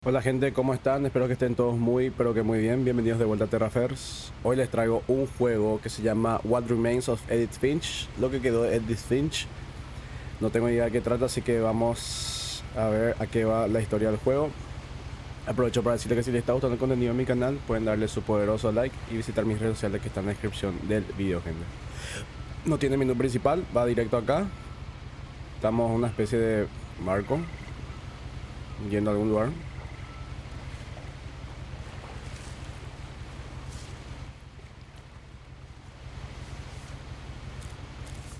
Hola gente, ¿cómo están? Espero que estén todos pero que muy bien. Bienvenidos de vuelta a Terrafers. Hoy les traigo un juego que se llama What Remains of Edith Finch. Lo que quedó de Edith Finch. No tengo idea de qué trata, así que vamos a ver a qué va la historia del juego. Aprovecho para decirles que si les está gustando el contenido en mi canal, pueden darle su poderoso like y visitar mis redes sociales que están en la descripción del video, gente. No tiene menú principal, va directo acá. Estamos en una especie de barco, yendo a algún lugar.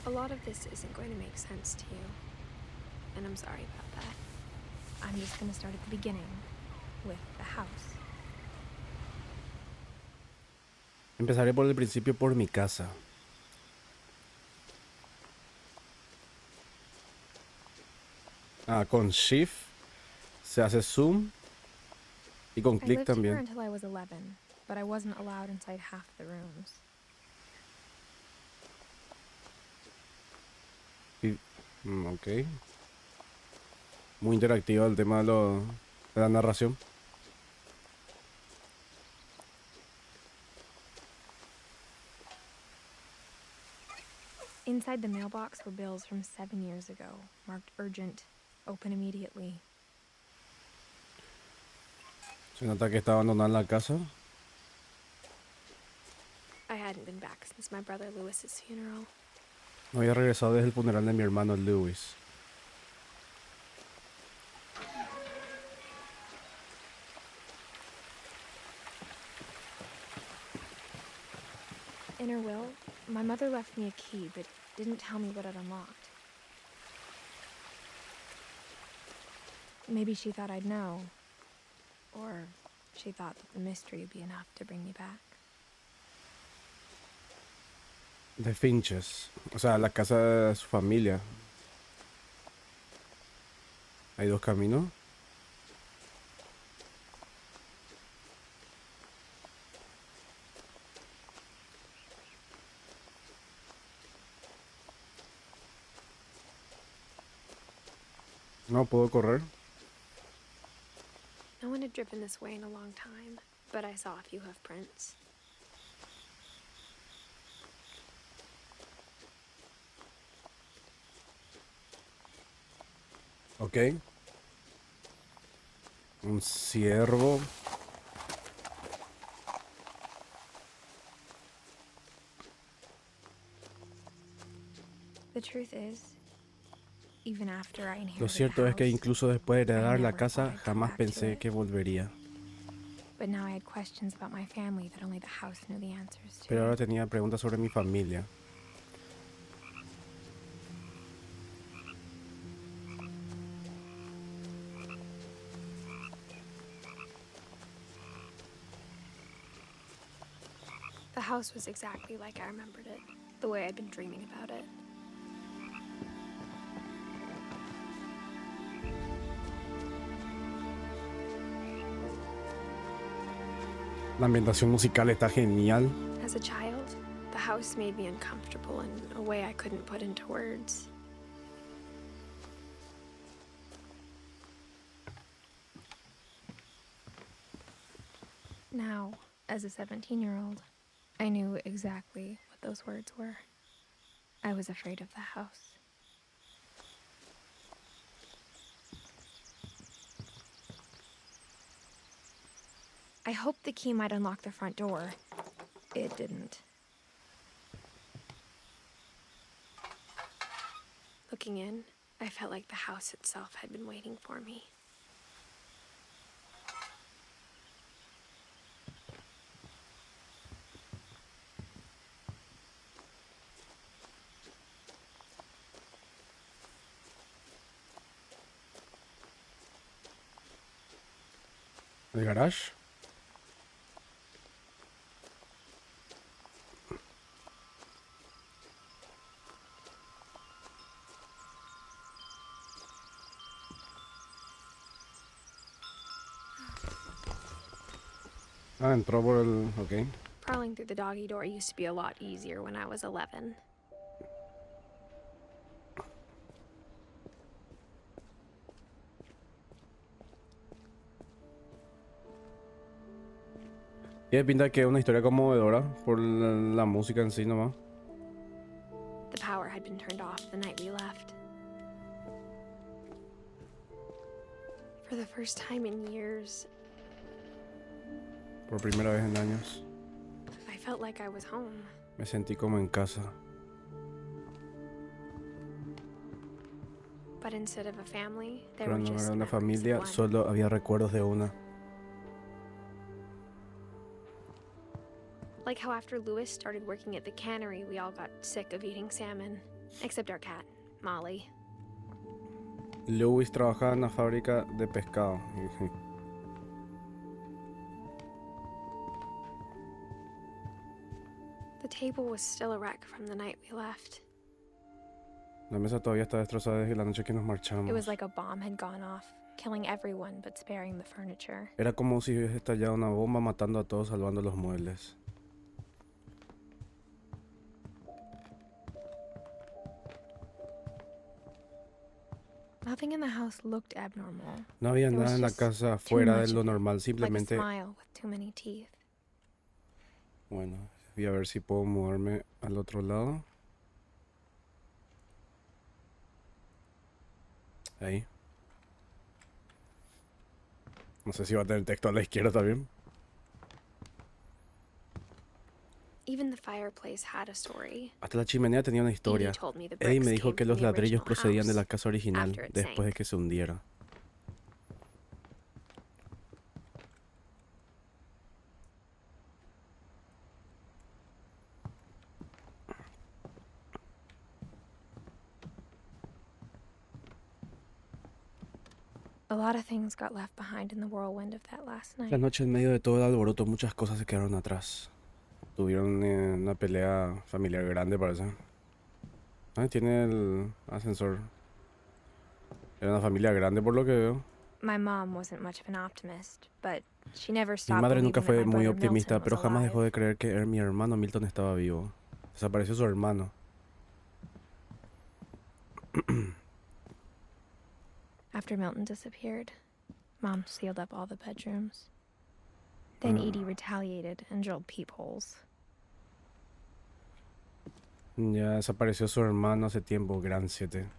A lot of this isn't going to make sense to you, and I'm sorry about that. I'm just going to start at the beginning, with the house. Empezaré por el principio, por mi casa. Con Shift se hace zoom y con I clic lived here también. until I was 11, but I wasn't allowed inside half the rooms. Ok. Muy interactivo el tema de la narración. Inside the mailbox were bills from 7 years ago, marked urgent, open immediately. Se nota que está abandonada la casa. I hadn't been back since my brother Lewis's funeral. No había regresado desde el funeral de mi hermano Lewis. In her will, my mother left me a key, but didn't tell me what it unlocked. Maybe she thought I'd know. Or she thought that the mystery would be enough to bring me back. De Finches. O sea, la casa de su familia. Hay dos caminos. No puedo correr. No one had driven this way in a long time, but I saw a few hoof prints. Ok. Un ciervo. The truth is, even after I Lo inherited the cierto es que house, incluso después de I heredar la never thought casa, I'd come jamás back to pensé it. que volvería. But now I had questions about my family that only the house knew the answers Pero ahora to. tenía preguntas sobre mi familia. The house was exactly like I remembered it, the way I'd been dreaming about it. La ambientación musical está genial. As a child, the house made me uncomfortable in a way I couldn't put into words. Now, as a 17-year-old, I knew exactly what those words were. I was afraid of the house. I hoped the key might unlock the front door. It didn't. Looking in, I felt like the house itself had been waiting for me. El garage. Entró por el... Ok. Prowling through the doggy door used to be a lot easier when I was 11. Tiene pinta que es una historia conmovedora por la música en sí nomás. The power had been turned off the night we left. For the first time in years, Por primera vez en años. I felt like I was home. Me sentí como en casa. But instead of a family, there Pero were no just era una memories of familia, one. solo había recuerdos de una. Like how after Lewis started working at the cannery, we all got sick of eating salmon. Except our cat, Molly. Lewis trabajaba en la fábrica de pescado. The table was still a wreck from the night we left. La mesa todavía está destrozada desde la noche que nos marchamos. It was like a bomb had gone off, killing everyone but sparing the furniture. Era como si hubiese estallado una bomba matando a todos, salvando los muebles. Nothing in the house looked abnormal. No había There nada was en la just casa too fuera de much lo of it, normal, like a simplemente... smile with too many teeth. Bueno, voy a ver si puedo moverme al otro lado. Ahí. No sé si va a tener texto a la izquierda también. Even the fireplace had a story. Hasta la chimenea tenía una historia. Edith told me the Eddie me bricks dijo came que from los the ladrillos original procedían de la house casa original after it después de sank. que se hundiera. A lot of things got left behind in the whirlwind of that last night. La noche en medio de todo el alboroto muchas cosas se quedaron atrás. Tuvieron una pelea familiar grande, parece. Ah, tiene el ascensor. Era una familia grande por lo que veo. My mom wasn't much of an optimist, but she never Mi stopped madre nunca believing that fue my muy brother optimista, Milton pero was jamás dejó alive. de creer que mi hermano Milton estaba vivo. Desapareció su hermano. After Milton disappeared, Mom sealed up all the bedrooms. Then Edie retaliated and drilled peepholes. Ya desapareció su hermano hace tiempo, Gran 7.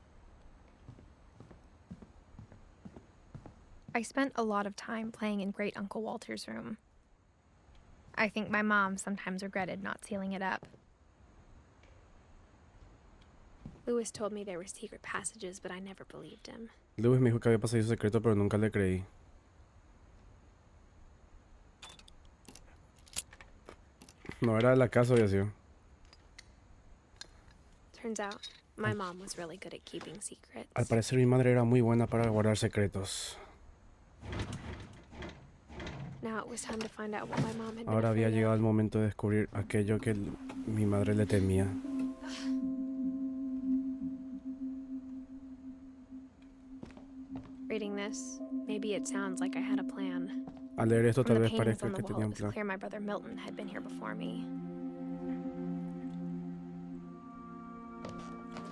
I spent a lot of time playing in Great Uncle Walter's room. I think my mom sometimes regretted not sealing it up. Lewis told me there were secret passages, but I never believed him. Lewis me dijo que había pasadillo secreto, pero nunca le creí. No era de la casa, había sido. Turns out, my mom was really good at keeping secrets. Al parecer mi madre era muy buena para guardar secretos. Now it was time to find out what my mom had been Ahora había afraid llegado of. el momento de descubrir aquello que mi madre le temía. Reading this, maybe it sounds like I had a plan. Al leer esto From tal the vez paintings parezca on the que wall, tenía it un was plan. clear my brother Milton had been here before me.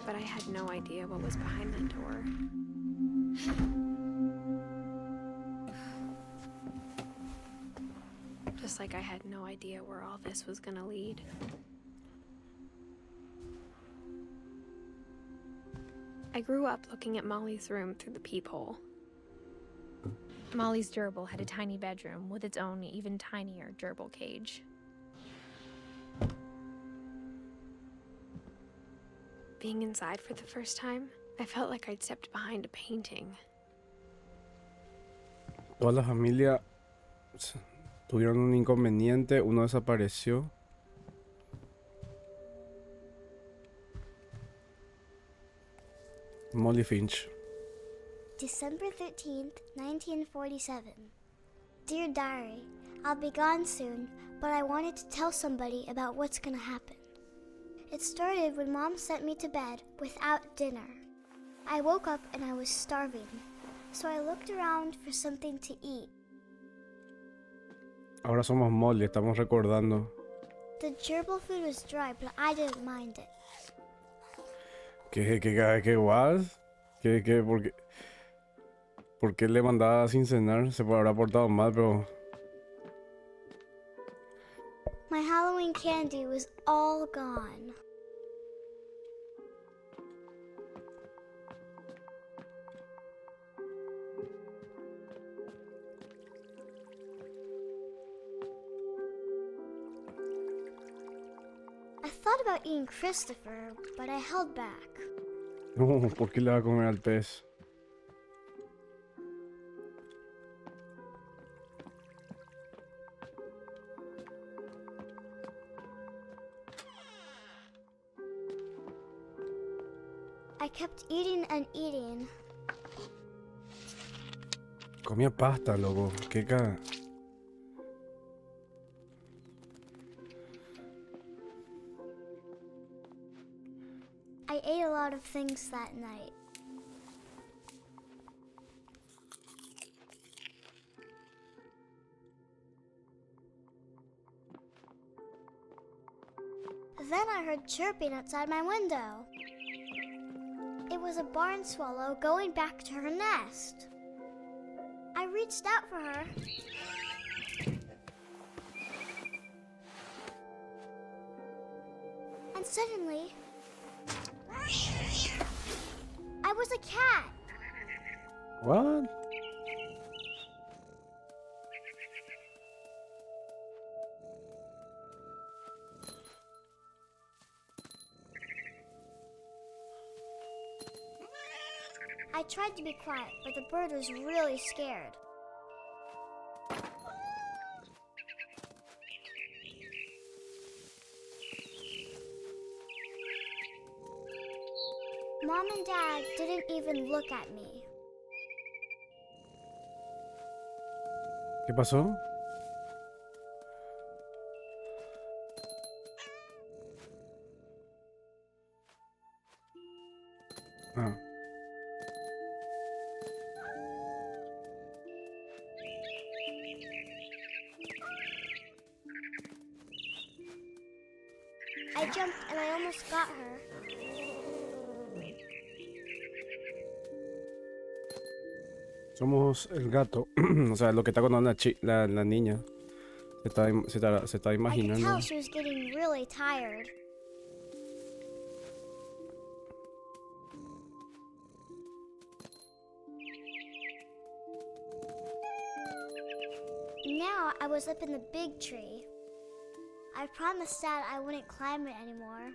But I had no idea what was behind that door. Just like I had no idea where all this was gonna lead. I grew up looking at Molly's room through the peephole. Molly's gerbil had a tiny bedroom with its own even tinier gerbil cage. Being inside for the first time, I felt like I'd stepped behind a painting. Toda la familia tuvieron un inconveniente, uno desapareció. Molly Finch. December 13th, 1947. Dear Diary, I'll be gone soon, but I wanted to tell somebody about what's gonna happen. It started when Mom sent me to bed without dinner. I woke up and I was starving, so I looked around for something to eat. Ahora somos Molly, estamos recordando. The gerbil food was dry, but I didn't mind it. ¿Qué was? ¿Por qué le mandaba sin cenar? Se habrá portado mal, pero... candy was all gone. I thought about eating Christopher, but I held back. No, ¿por qué le va a comer al pez? I kept eating and eating. Comía pasta, loco. ¿Qué caga? I ate a lot of things that night. Then I heard chirping outside my window. It was a barn swallow going back to her nest. I reached out for her. And suddenly, I was a cat. What? I tried to be quiet, but the bird was really scared. Mom and Dad didn't even look at me. ¿Qué pasó? Ah. I jumped and I almost got her. Somos el gato. O sea, lo que está contando la niña. Se está I could imaginando. tell she was getting really tired. Now I was up in the big tree. I promised Dad I wouldn't climb it anymore.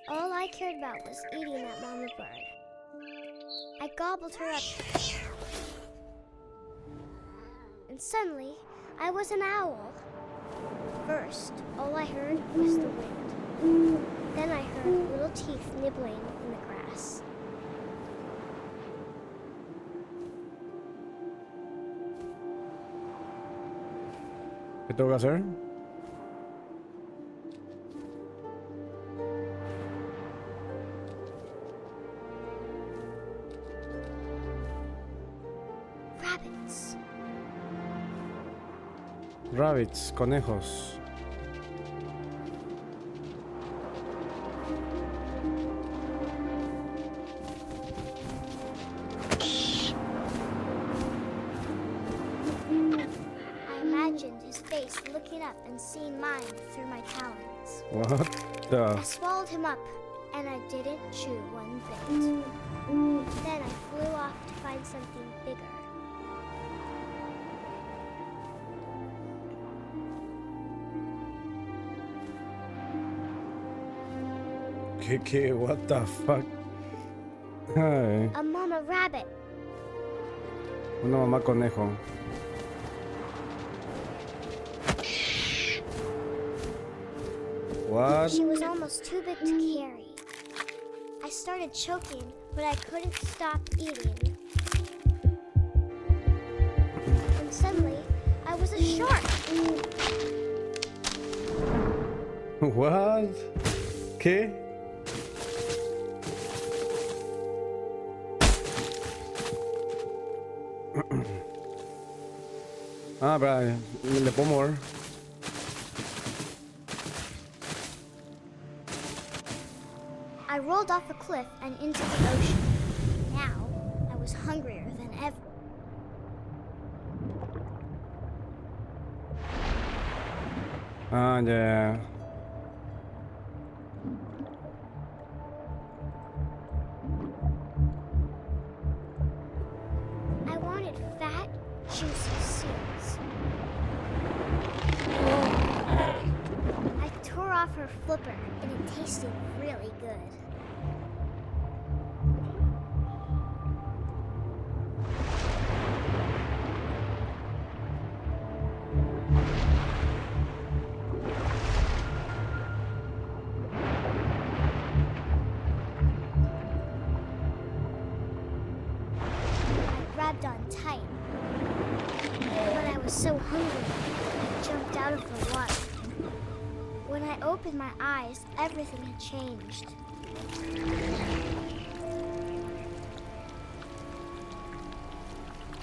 All I cared about was eating that mama bird. I gobbled her up. And suddenly, I was an owl. First, all I heard was the wind. Then I heard little teeth nibbling in the grass. ¿Qué tengo que hacer? Rabbits. Rabbits, conejos. I imagined his face looking up and seeing mine through my talons. What the? I swallowed him up, and I didn't chew one bit. Then I flew off to find something bigger. ¿Qué? What the fuck? Ay, A mama rabbit. una mamá conejo. What? She was almost too big to carry. I started choking, but I couldn't stop eating. And suddenly, I was a shark. What? ¿Qué? Ah, pero le puedo mover. I rolled off a cliff and into the ocean. Now, I was hungrier than ever. Ah, ya. I wanted fat, juicy seeds. I tore off her flipper, and it tasted really good. Grabbed on tight, but I was so hungry, I jumped out of the water. When I opened my eyes, everything had changed.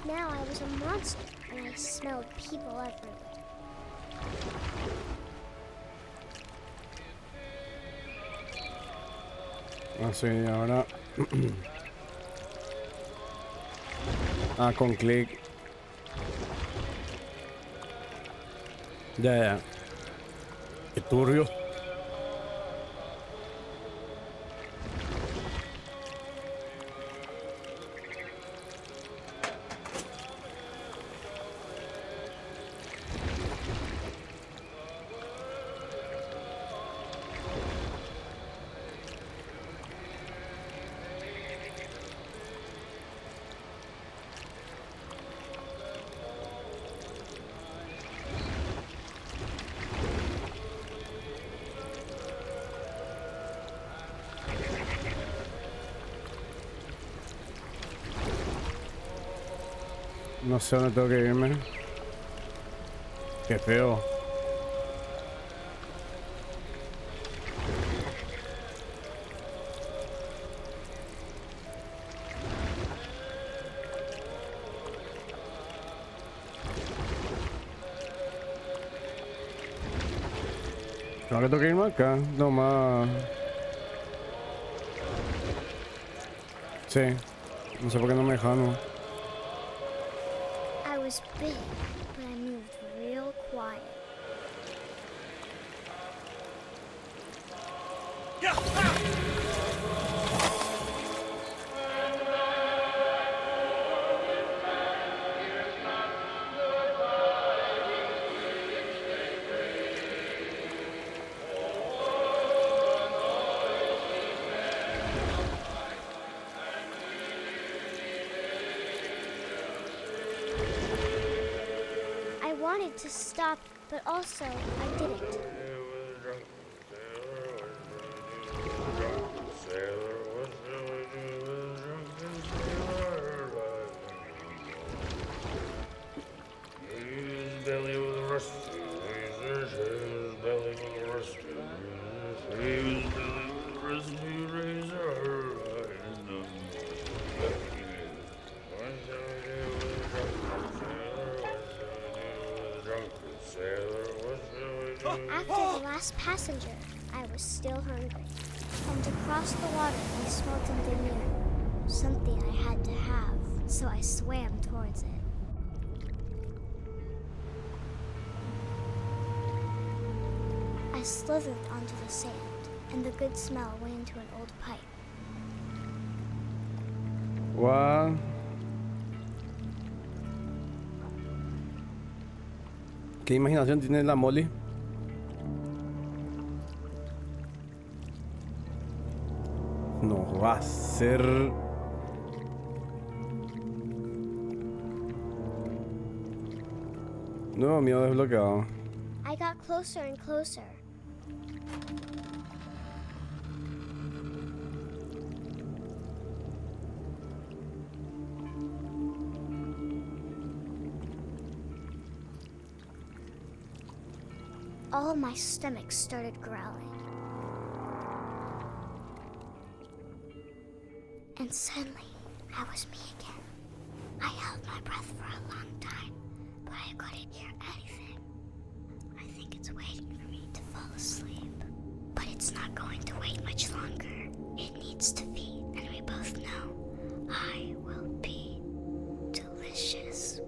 Now I was a monster, and I smelled people everywhere. Así, ahora. Ah, con clic. Ya, ya. Qué turbio. No sé dónde tengo que irme. Qué feo. Creo que tengo que irme acá, nomás. Sí, no sé por qué no me dejaron. I was big, but I moved real quiet. I wanted to stop, but also I didn't. After the last passenger, I was still hungry. And to cross the water, I smelled something new. Something I had to have, so I swam towards it. I slithered onto the sand, and the good smell went into an old pipe. What? ¿Qué imaginación tiene la Molly? No va a ser... Nuevo miedo desbloqueado. I got closer and closer. All my stomach started growling. And suddenly, I was me again. I held my breath for a long time, but I couldn't hear anything. I think it's waiting for me to fall asleep. But it's not going to wait much longer. It needs to feed, and we both know I will be delicious.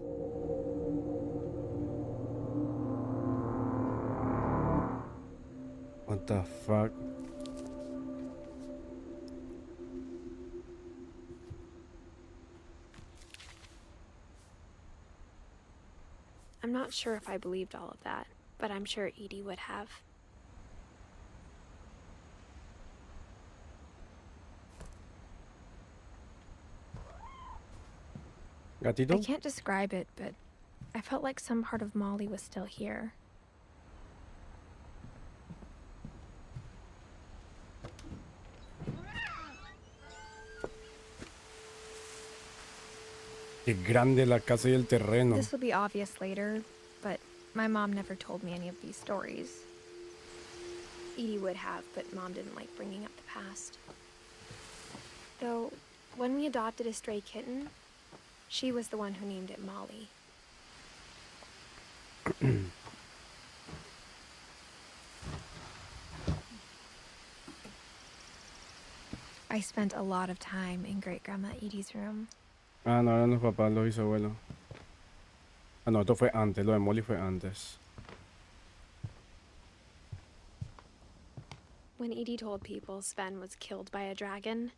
What the fuck? I'm not sure if I believed all of that, but I'm sure Edie would have. Gatito? I can't describe it, but I felt like some part of Molly was still here. Qué grande la casa y el terreno. This will be obvious later, but my mom never told me any of these stories. Edie would have, but Mom didn't like bringing up the past. Though, when we adopted a stray kitten, she was the one who named it Molly. I spent a lot of time in Great-Grandma Edie's room. Ah, no, eran los papás, los bisabuelos. Ah, no, esto fue antes, lo de Molly fue antes. When Edie told people Sven was killed by a dragon,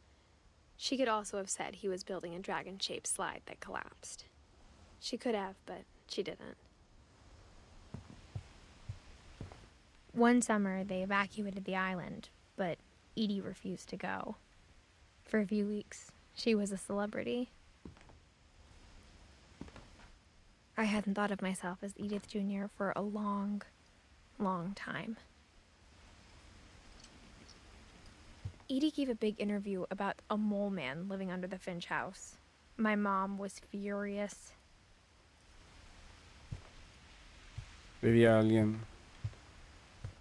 she could also have said he was building a dragon-shaped slide that collapsed. She could have, but she didn't. One summer, they evacuated the island, but Edie refused to go. For a few weeks, she was a celebrity. I hadn't thought of myself as Edith Jr. for a long, long time. Edie gave a big interview about a mole man living under the Finch house. My mom was furious. Vivía alguien.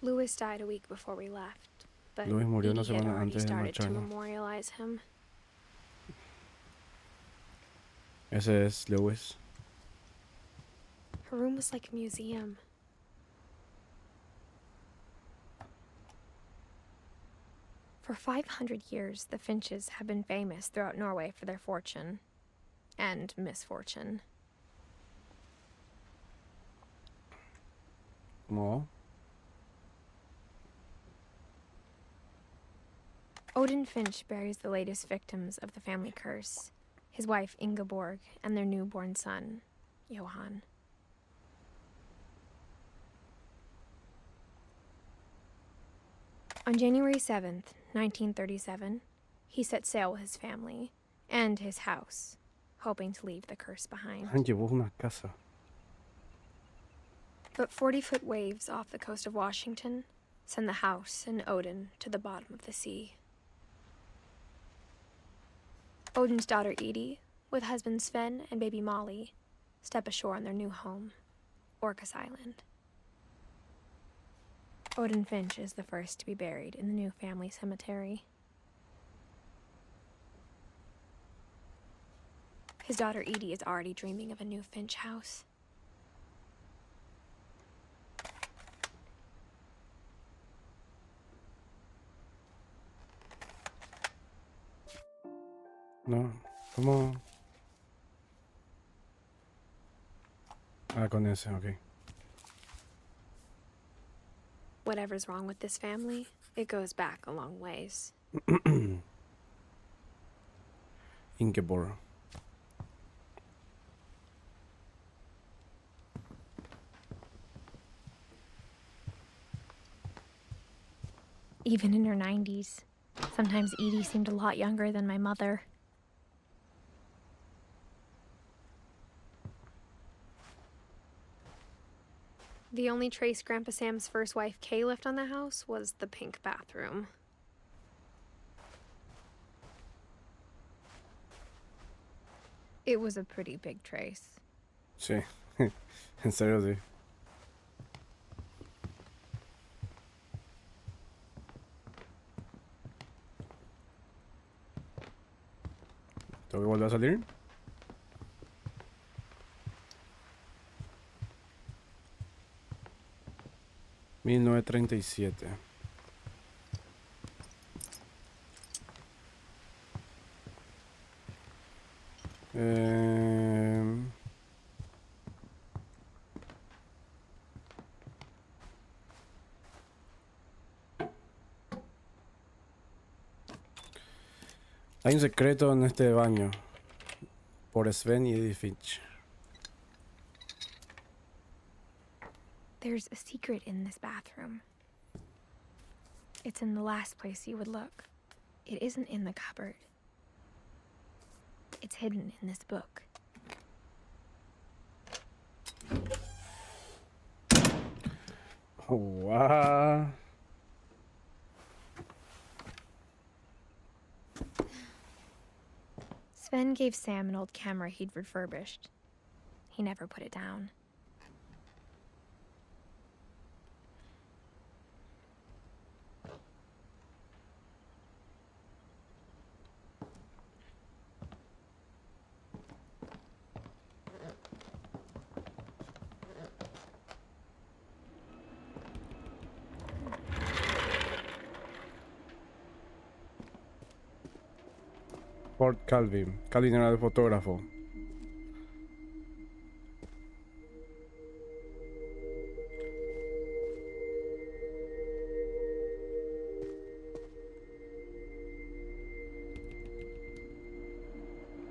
Louis died a week before we left, but Louis murió una Edie had semana already antes de started to marcharnos. memorialize him. Ese es Lewis. Her room was like a museum. For 500 years, the Finches have been famous throughout Norway for their fortune and misfortune. ¿Cómo? Odin Finch buries the latest victims of the family curse, his wife Ingeborg and their newborn son, Johan. On January 7th, 1937, he set sail with his family and his house, hoping to leave the curse behind. Han llevó una casa. But 40-foot waves off the coast of Washington send the house and Odin to the bottom of the sea. Odin's daughter Edie, with husband Sven and baby Molly, step ashore on their new home, Orcas Island. Odin Finch is the first to be buried in the new family cemetery. His daughter Edie is already dreaming of a new Finch house. No, ¿cómo? Ah, con ese, ok. Whatever's wrong with this family, it goes back a long ways. Ingeborg. Even in her 90s, sometimes Edie seemed a lot younger than my mother. The only trace Grandpa Sam's first wife, Kay, left on the house was the pink bathroom. It was a pretty big trace. Sí, en serio sí. ¿Tengo que volver a salir? $1937. Hay un secreto en este baño. Por Sven y Edith Finch. There's a secret in this bathroom. It's in the last place you would look. It isn't in the cupboard. It's hidden in this book. Oh, wow. Sven gave Sam an old camera he'd refurbished. He never put it down. Fort Calvin. Calvin era el fotógrafo.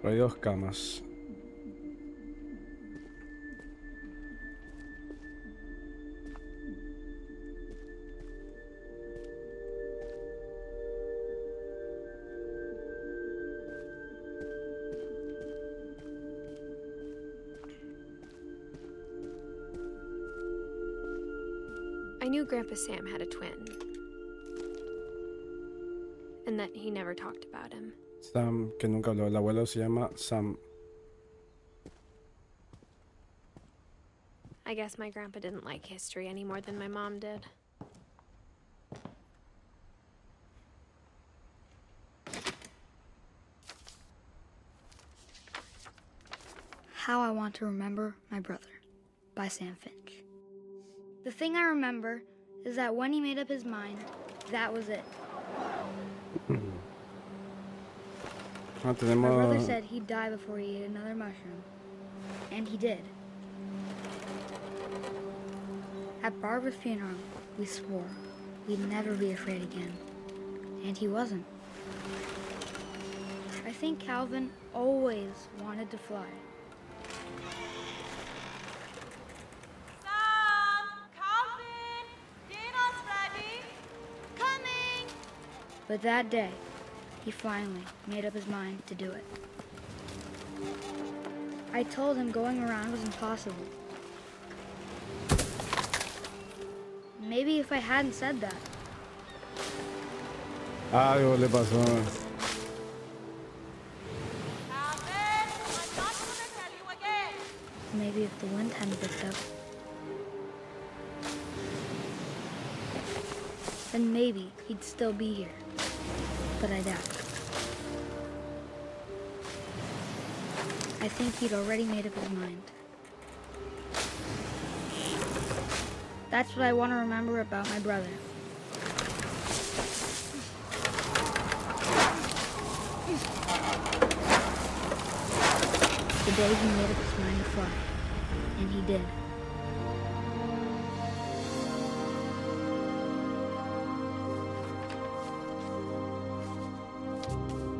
Pero hay dos camas. I knew Grandpa Sam had a twin. And that he never talked about him. Sam, que nunca habló. El abuelo se llama Sam. I guess my grandpa didn't like history any more than my mom did. How I Want to Remember My Brother by Sam Finch. The thing I remember is that when he made up his mind, that was it. My brother said he'd die before he ate another mushroom. And he did. At Barbara's funeral, we swore we'd never be afraid again. And he wasn't. I think Calvin always wanted to fly. Sam! Calvin! Dinner's ready! Coming! But that day, he finally made up his mind to do it. I told him going around was impossible. Maybe if I hadn't said that. Algo le pasó. Calvin! I'm not gonna tell you again! Maybe if the wind hadn't picked up. Then maybe he'd still be here. But I doubt. I think he'd already made up his mind. That's what I want to remember about my brother. The day he made up his mind to fly. And he did.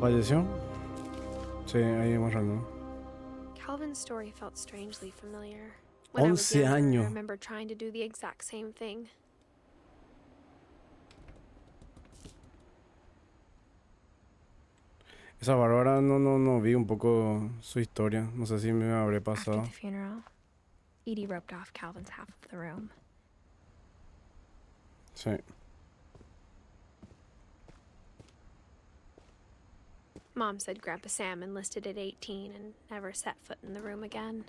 ¿Falleció? Sí, ahí mostrando. Calvin's story felt strangely familiar. When I was 11 younger, I años. remember trying to do the exact same thing. Esa Bárbara no vi un poco su historia. No sé si me habré After pasado. the funeral, Edie roped off Calvin's half of the room. Sí. Mom said Grandpa Sam enlisted at 18 and never set foot in the room again.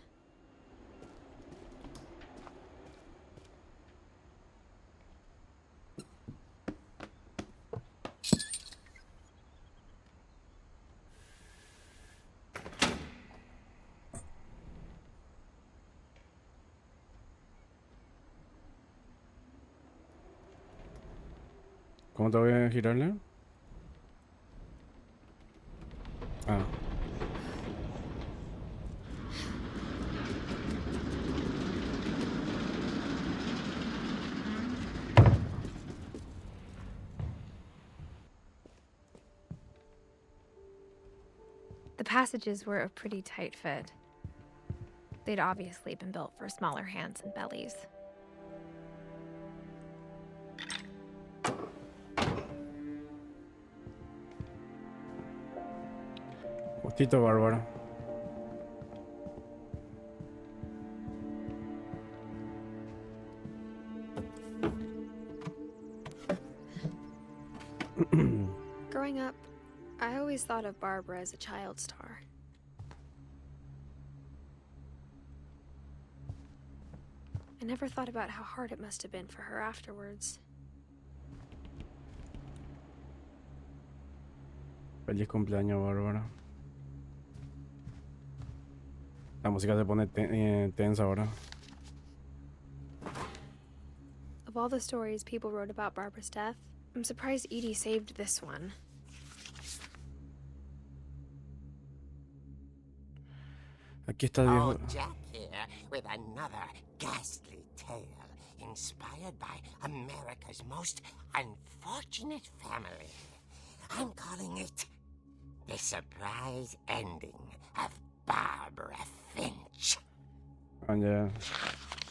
¿Cómo te voy a girarle? Ah. The passages were a pretty tight fit. They'd obviously been built for smaller hands and bellies. Justito, Bárbara. Growing up, I always thought of Barbara as a child star. I never thought about how hard it must have been for her afterwards. Feliz cumpleaños, Bárbara. La música se pone tensa ahora. Of all the stories people wrote about Barbara's death, I'm surprised Edie saved this one. Aquí está el viejo. Oh, Jack here with another ghastly tale inspired by America's most unfortunate family. I'm calling it The Surprise Ending of Barbara Finch. Ah, ya.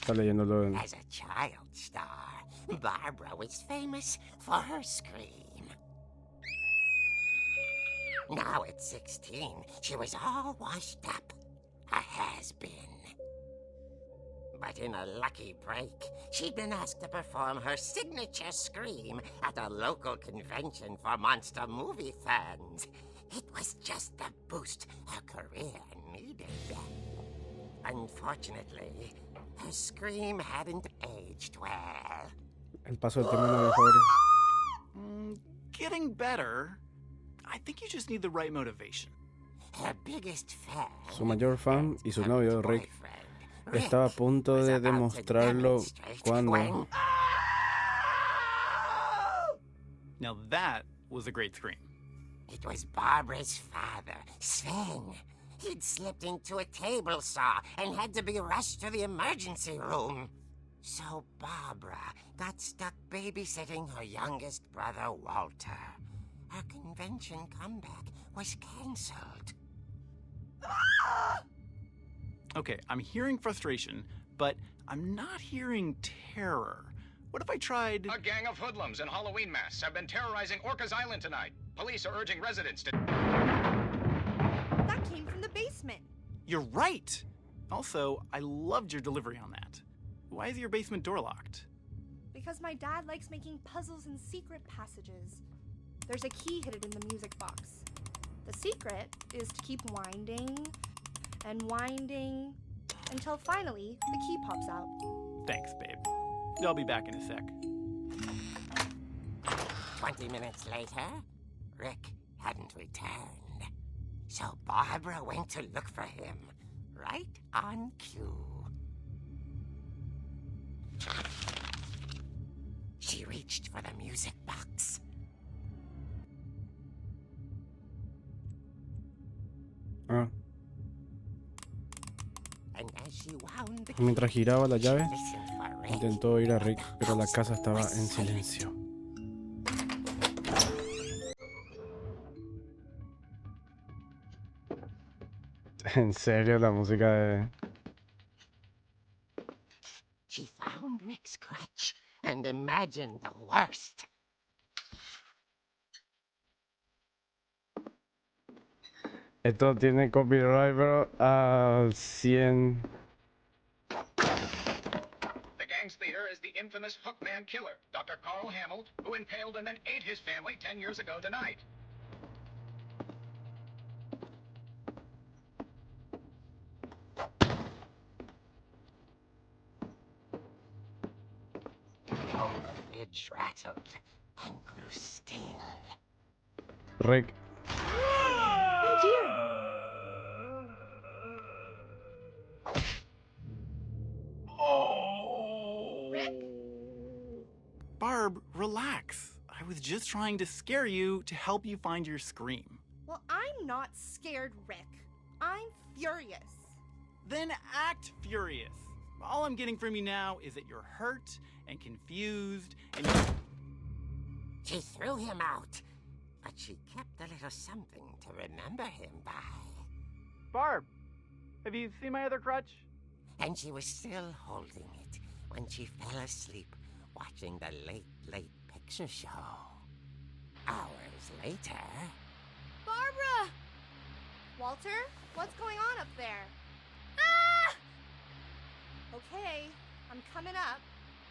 Está leyéndolo en... As a child star, Barbara was famous for her scream. Now at 16, she was all washed up. A has-been. But in a lucky break, she'd been asked to perform her signature scream at a local convention for monster movie fans. It was just the boost her career needed. Unfortunately, her scream hadn't aged well. El paso del término de favorito. Getting better. I think you just need the right motivation. Her biggest fan, Su mayor fan y su novio, Rick, boyfriend, estaba a punto was de about to demostrarlo demonstrate cuando... when- Now that was a great scream. It was Barbara's father, Sven. He'd slipped into a table saw and had to be rushed to the emergency room. So Barbara got stuck babysitting her youngest brother, Walter. Her convention comeback was cancelled. Okay, I'm hearing frustration, but I'm not hearing terror. What if I tried... A gang of hoodlums in Halloween masks have been terrorizing Orcas Island tonight. Police are urging residents to... That came from the basement. You're right! Also, I loved your delivery on that. Why is your basement door locked? Because my dad likes making puzzles and secret passages. There's a key hidden in the music box. The secret is to keep winding and winding until finally the key pops out. Thanks, babe. I'll be back in a sec. 20 minutes later, Rick hadn't returned. So Barbara went to look for him, right on cue. She reached for the music box. Ah. And as she wound the Mientras giraba la llave, listened for Rick. intentó oír a Rick, pero la casa estaba en silencio. En serio, la música de... She found Rick's crutch and imagined the worst. Esto tiene copyright, pero a 100... The gang's leader is the infamous Hookman killer, Dr. Carl Hamill, who impaled and then ate his family 10 years ago tonight. The ridge rattled and grew still. Rick. Barb, relax. I was just trying to scare you to help you find your scream. Well, I'm not scared, Rick. I'm furious. Then act furious. All I'm getting from you now is that you're hurt and confused and She threw him out, but she kept a little something to remember him by. Barb, have you seen my other crutch? And she was still holding it when she fell asleep watching the late picture show. Hours later... Barbara! Walter, what's going on up there? Ah! Okay, I'm coming up,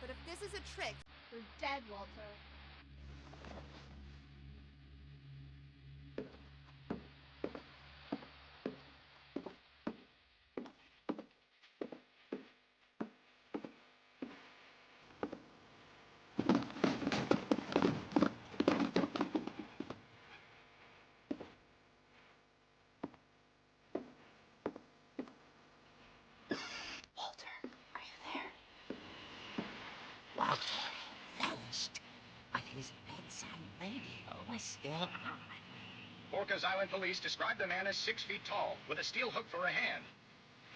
but if this is a trick, you're dead, Walter. Walter vanished, but his bedside radio was still on. Orcas Island police describe the man as 6 feet tall, with a steel hook for a hand.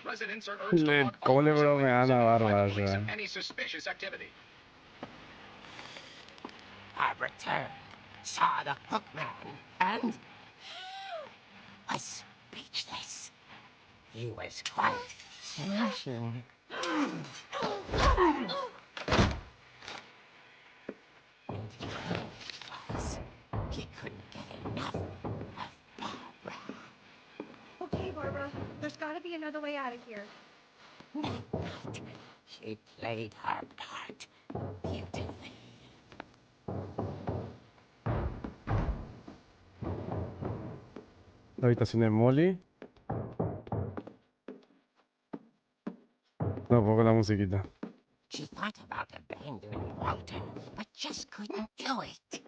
Residents are urged to block all ¿Cómo le doors and bromean windows a and notify Bárbara? the police of any suspicious activity. Barbara turned, saw the hook man, and was speechless. He was quite smashing. And the truth was, he couldn't get enough of Barbara. Okay, Barbara, there's gotta be another way out of here. That night, she played her part beautifully. La habitación de Molly. No, pongo la musiquita. She thought about abandoning Walter, but just couldn't do it.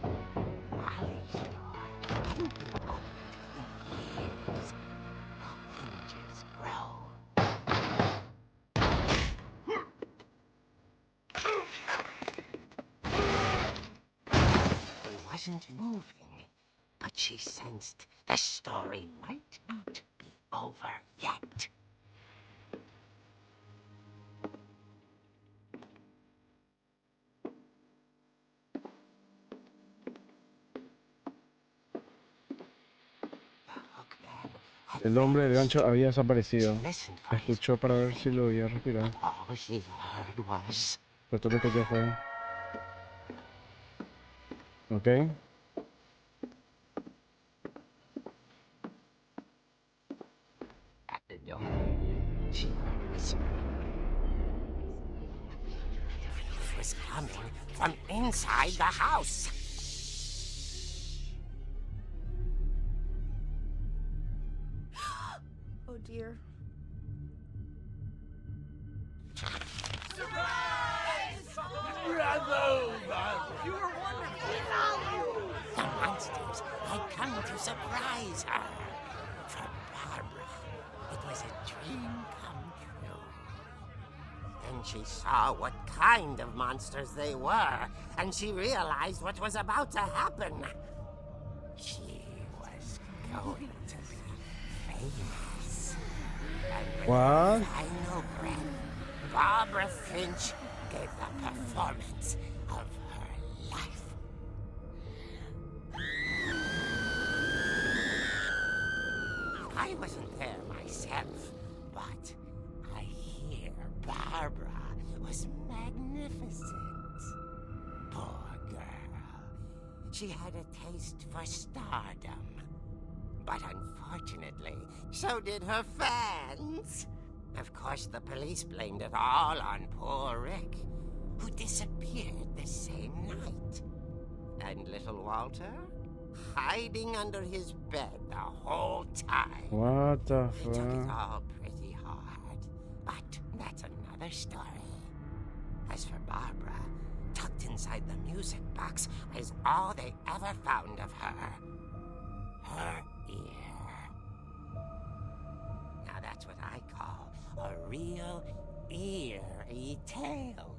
Molly's door hadn't been opened in years. The hinges grow. He wasn't moving, but she sensed the story might not be over yet. El hombre del gancho había desaparecido. Listened for his Escuchó para ver si lo oía respirar. all she heard was Pero todo lo que fue. Ok. at the door. She heard whispering. It was coming from inside the house. Oh dear. The monsters had come to surprise her. For Barbara, it was a dream come true. Then she saw what kind of monsters they were, and she realized what was about to happen. She was going to be famous. And with What? her final breath, Barbara Finch gave the performance of her life. I wasn't there myself, but I hear Barbara was magnificent. Poor girl. She had a taste for stardom. But unfortunately, so did her fans. Of course, the police blamed it all on poor Rick, who disappeared the same night. And little Walter? Hiding under his bed the whole time. What the They took it fuck? all pretty hard, but that's another story. As for Barbara, tucked inside the music box is all they ever found of her. Her ear. Now that's what I call a real eerie tale.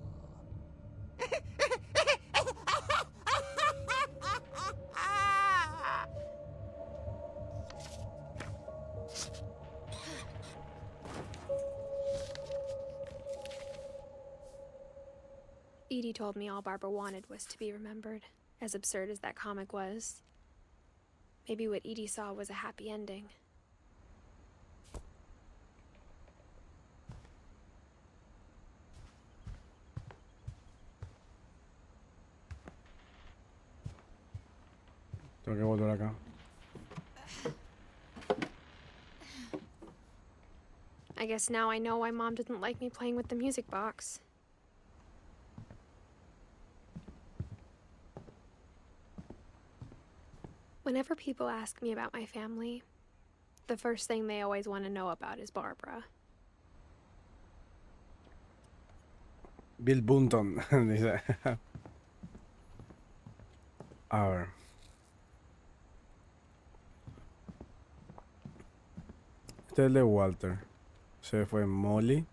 Edie told me all Barbara wanted was to be remembered, as absurd as that comic was. Maybe what Edie saw was a happy ending. Tengo que volver acá. I guess now I know why Mom didn't like me playing with the music box. Whenever people ask me about my family, the first thing they always want to know about is Barbara. Bill Bunton, dice. A ver. Este es el de Walter. Se fue Molly.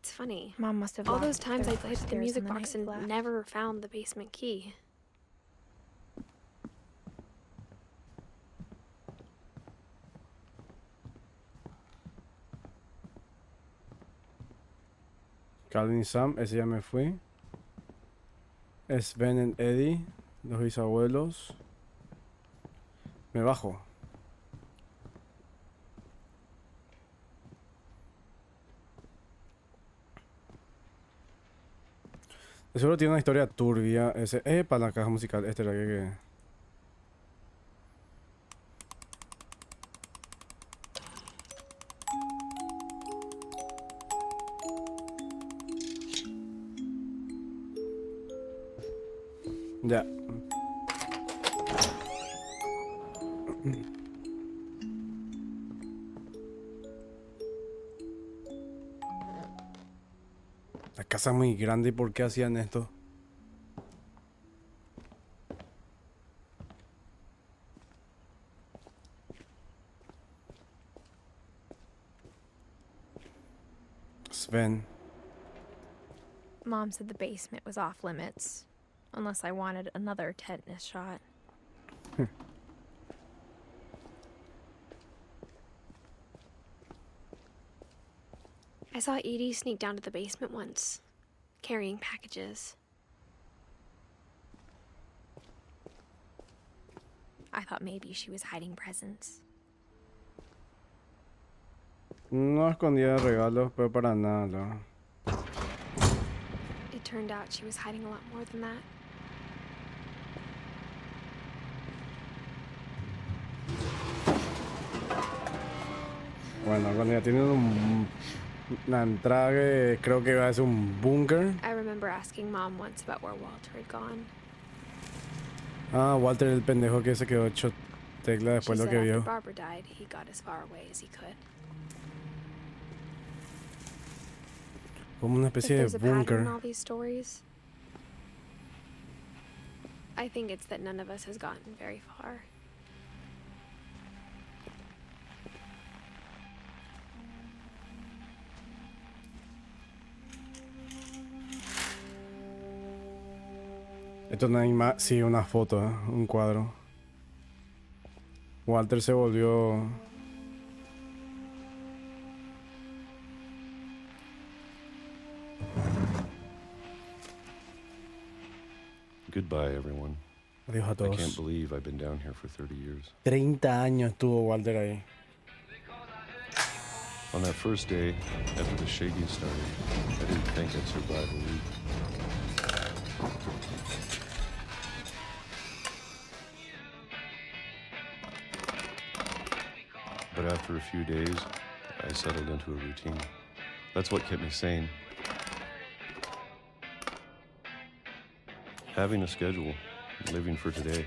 It's funny. Mom must have All locked those times the I played with the upstairs music in the box night and flat. never found the basement key. Calvin y Sam, ese ya me fui. Sven and Eddie, los bisabuelos. Me bajo. De seguro tiene una historia turbia. Ese, para la caja musical. Este era que. Ya. La casa es muy grande, ¿y por qué hacían esto? Sven. Mom said the basement was off limits, unless I wanted another tetanus shot. I saw Edie sneak down to the basement once, carrying packages. I thought maybe she was hiding presents. No escondía regalos, pero para nada. No. It turned out she was hiding a lot more than that. Bueno, cuando ya tienen una entrada que creo que va a ser un búnker. I remember asking Mom once about where Walter had gone. Ah, Walter, el pendejo que se quedó hecho tecla después She lo said que after vio. Barbara died, he got as far away as he could. Como una If especie there's de a pattern in búnker. all these stories, I think it's that none of us has gotten very far. Esto no hay más. Sí, una foto, un cuadro. Walter se volvió. Goodbye, everyone. Adiós a I can't todos. believe I've been down here for 30 years. 30 años estuvo Walter ahí. On that first day, after the shaking started, I didn't think I'd survive a week. But after a few days, I settled into a routine. That's what kept me sane. Having a schedule, living for today.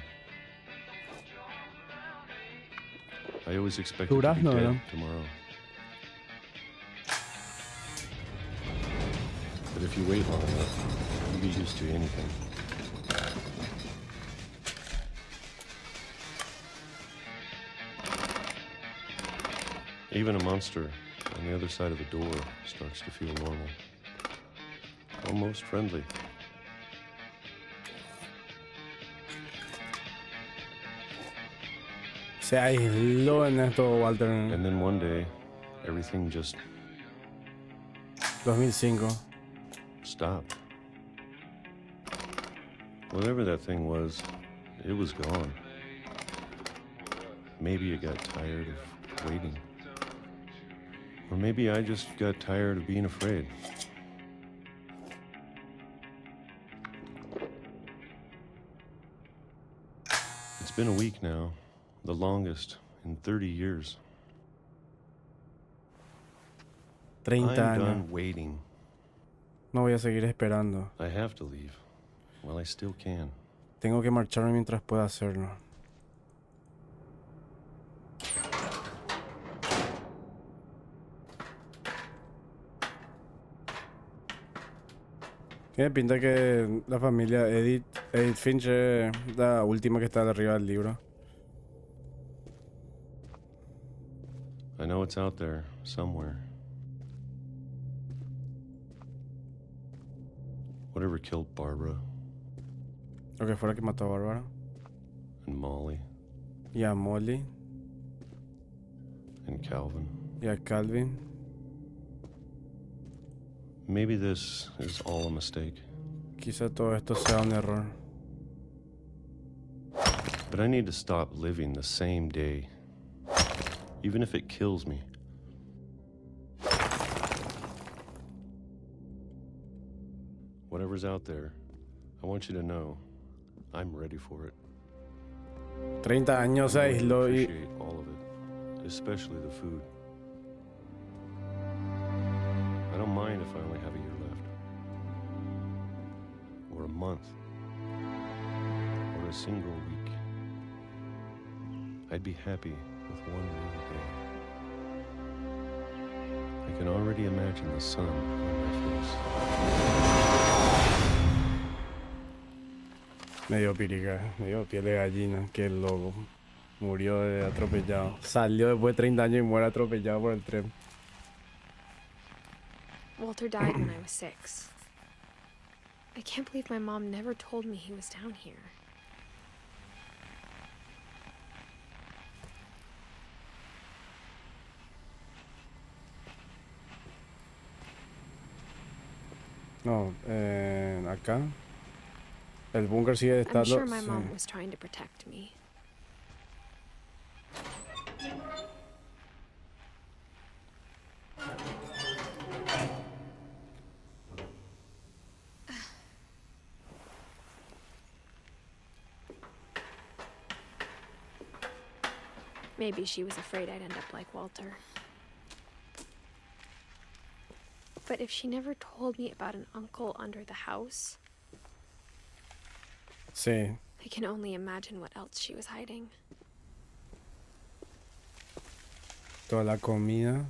I always expected to be Durazno, dead ¿no? tomorrow. But if you wait long enough, you get used to anything. Even a monster on the other side of the door starts to feel normal. Almost friendly. Se aisló en esto Walter en And then one day, everything just 2005. stopped. Whatever that thing was, it was gone. Maybe it got tired of waiting. Or maybe I just got tired of being afraid. been a week now, the longest in 30 years. 30 I'm años. done waiting. No voy a seguir esperando. I have to leave while I still can. Tengo que marcharme mientras pueda hacerlo. Tiene pinta que la familia Edith Finch es la última que está de arriba del libro. I know it's out there somewhere. Whatever killed Barbara Lo que fuera que mató a Bárbara. and Molly Y a Molly. and Calvin. Y a Calvin. Maybe this is all a mistake. Quizá todo esto sea un error. But I need to stop living the same day, even if it kills me. Whatever's out there, I want you to know I'm ready for it. 30 años se I'm going to aisló y... appreciate all of it, especially the food. I don't mind if I only have a year left, or a month, or a single week. I'd be happy with one new day. I can already imagine the sun on my face. Me dio pirica, me dio piel de gallina, qué loco. Murió atropellado. Salió después de 30 años y muere atropellado por el tren. Walter died when I was 6. I can't believe my mom never told me he was down here. No, acá. El búnker sigue I'm estando... sure my sí. mom was trying to protect me. Maybe she was afraid I'd end up like Walter. But if she never told me about an uncle under the house, Sí. I can only imagine what else she was hiding. Toda la comida.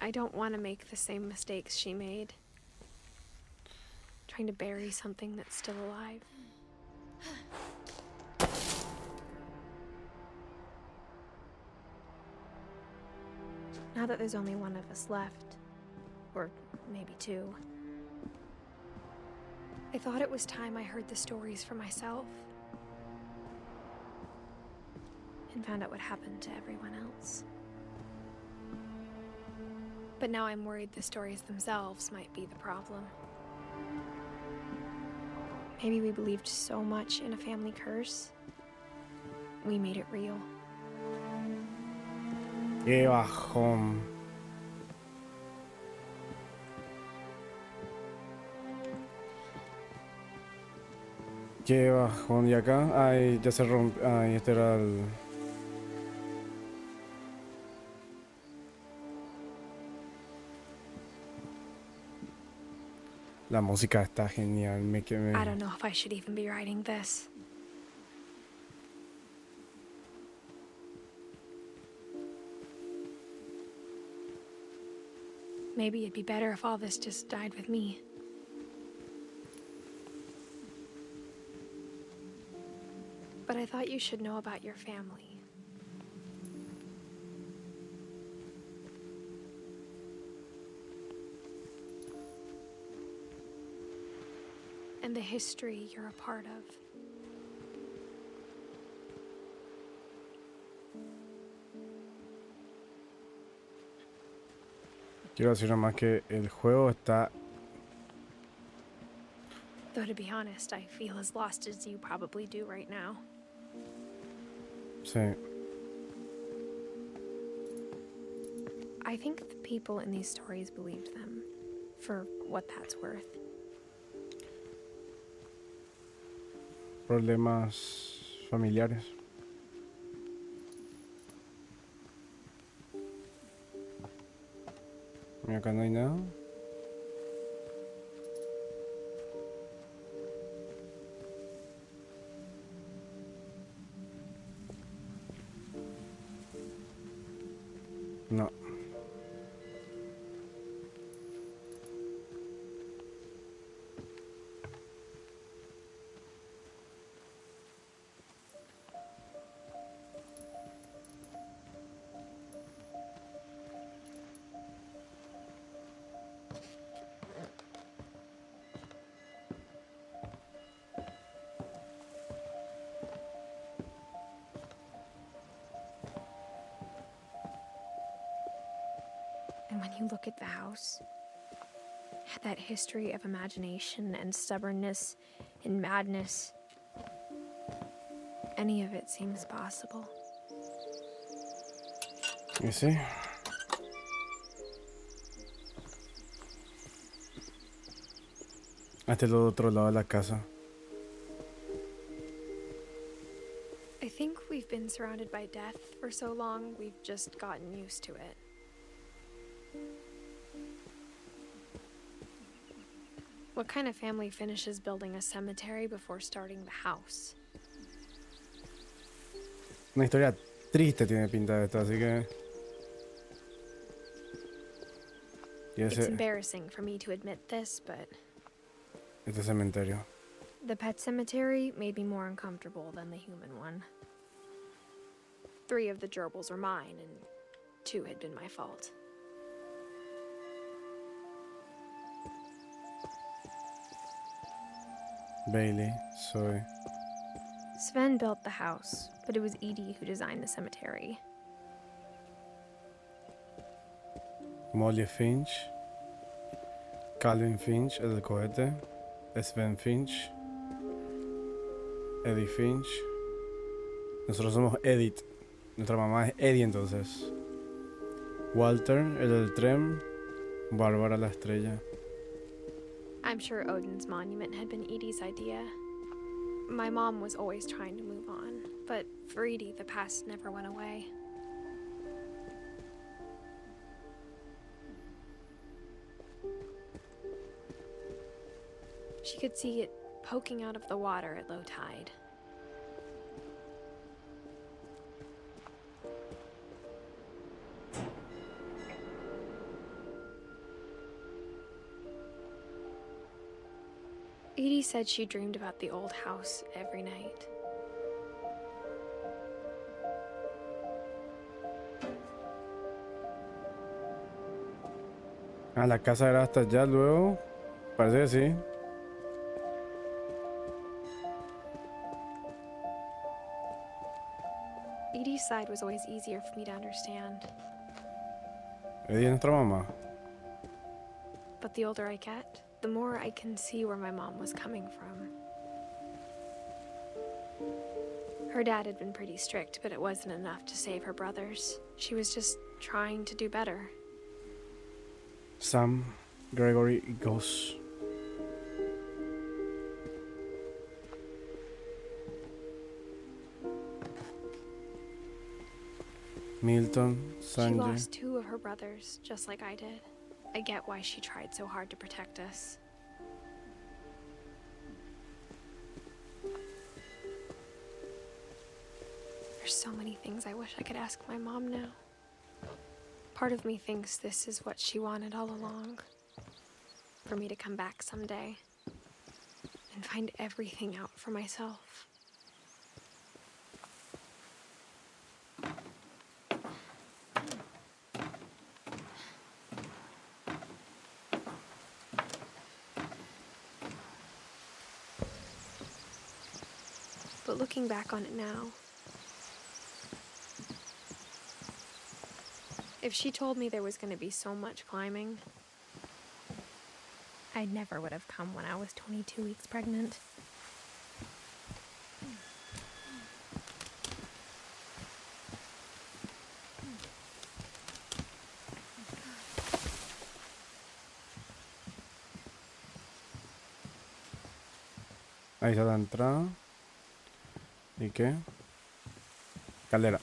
I don't want to make the same mistakes she made. Trying to bury something that's still alive. Now that there's only one of us left, or maybe two, I thought it was time I heard the stories for myself and found out what happened to everyone else. But now I'm worried the stories themselves might be the problem. Maybe we believed so much in a family curse, we made it real. Qué bajón. Qué bajón. Y acá, ay, ya se rompió. Ay, este era el... La música está genial. Me quemé. I don't know if I should even be writing this. Maybe it'd be better if all this just died with me. But I thought you should know about your family. And the history you're a part of. Quiero decir nomás que el juego está... Though to be honest, I feel as lost as you probably do right now. Sí. I think the people in these stories believed them, for what that's worth. Problemas familiares. Acá no hay nada. No. And when you look at the house, that history of imagination and stubbornness and madness, any of it seems possible. ¿Y sí? Hasta el otro lado de la casa. I think we've been surrounded by death for so long, we've just gotten used to it. What kind of family finishes building a cemetery before starting the house? Una historia triste tiene pinta de esto, así que... Y It's ese... embarrassing for me to admit this, but Este cementerio. the pet cemetery made me more uncomfortable than the human one. 3 of the gerbils were mine, and 2 had been my fault. Bailey, Zoe. Sven built the house, but it was Edie who designed the cemetery. Molly Finch. Calvin Finch, el del cohete. Sven Finch. Eddie Finch. Nosotros somos Edith. Nuestra mamá es Eddie entonces. Walter, el del tren. Bárbara la estrella. I'm sure Odin's monument had been Edie's idea. My mom was always trying to move on, but for Edie, the past never went away. She could see it poking out of the water at low tide. Edie said she dreamed about the old house every night. Ah, la casa era hasta allá luego. Parece que sí. Edie's side was always easier for me to understand, Eddie es nuestra mamá. but the older I get, the more I can see where my mom was coming from. Her dad had been pretty strict, but it wasn't enough to save her brothers. She was just trying to do better. Sam, Gregory y Gus. Milton, She Sanjay. lost 2 of her brothers, just like I did. I get why she tried so hard to protect us. There's so many things I wish I could ask my mom now. Part of me thinks this is what she wanted all along. For me to come back someday and find everything out for myself. But looking back on it now, if she told me there was going to be so much climbing, I never would have come when I was 22 weeks pregnant. Ahí está la entrada. ¿Y qué? Escalera.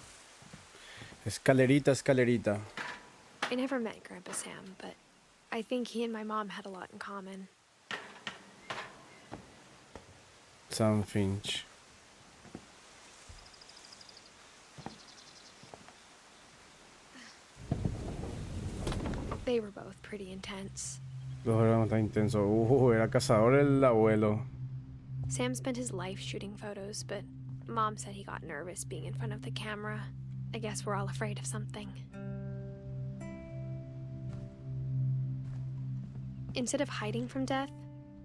Escalerita, escalerita. I never met Grandpa Sam, but I think he and my mom had a lot in common. Sam Finch. They were both pretty intense. Los eran tan intensos. Era cazador el abuelo. Sam spent his life shooting photos, but Mom said he got nervous being in front of the camera. I guess we're all afraid of something. Instead of hiding from death,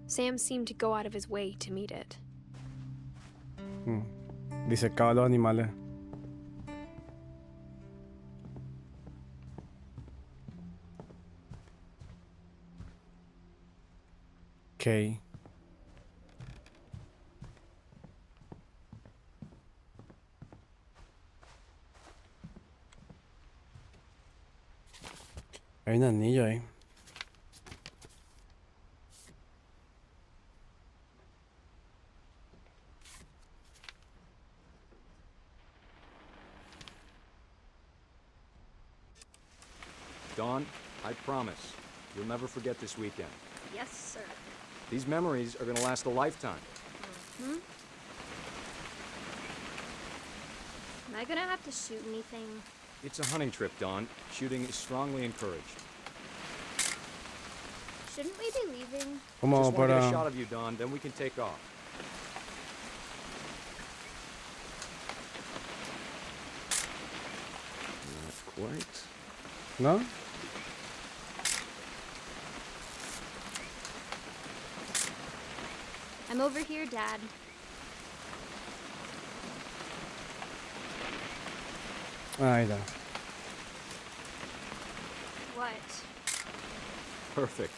Sam seemed to go out of his way to meet it. Disecaba a los animales. Ok. Hay un anillo ahí. Dawn, I promise, you'll never forget this weekend. Yes, sir. These memories are gonna last a lifetime. Am I gonna have to shoot anything? It's a hunting trip, Dawn. Shooting is strongly encouraged. Shouldn't we be leaving? Como Just want to get a para... shot of you, Dawn, then we can take off. Not quite. ¿No? I'm over here, Dad. Ahí está. What? Perfect.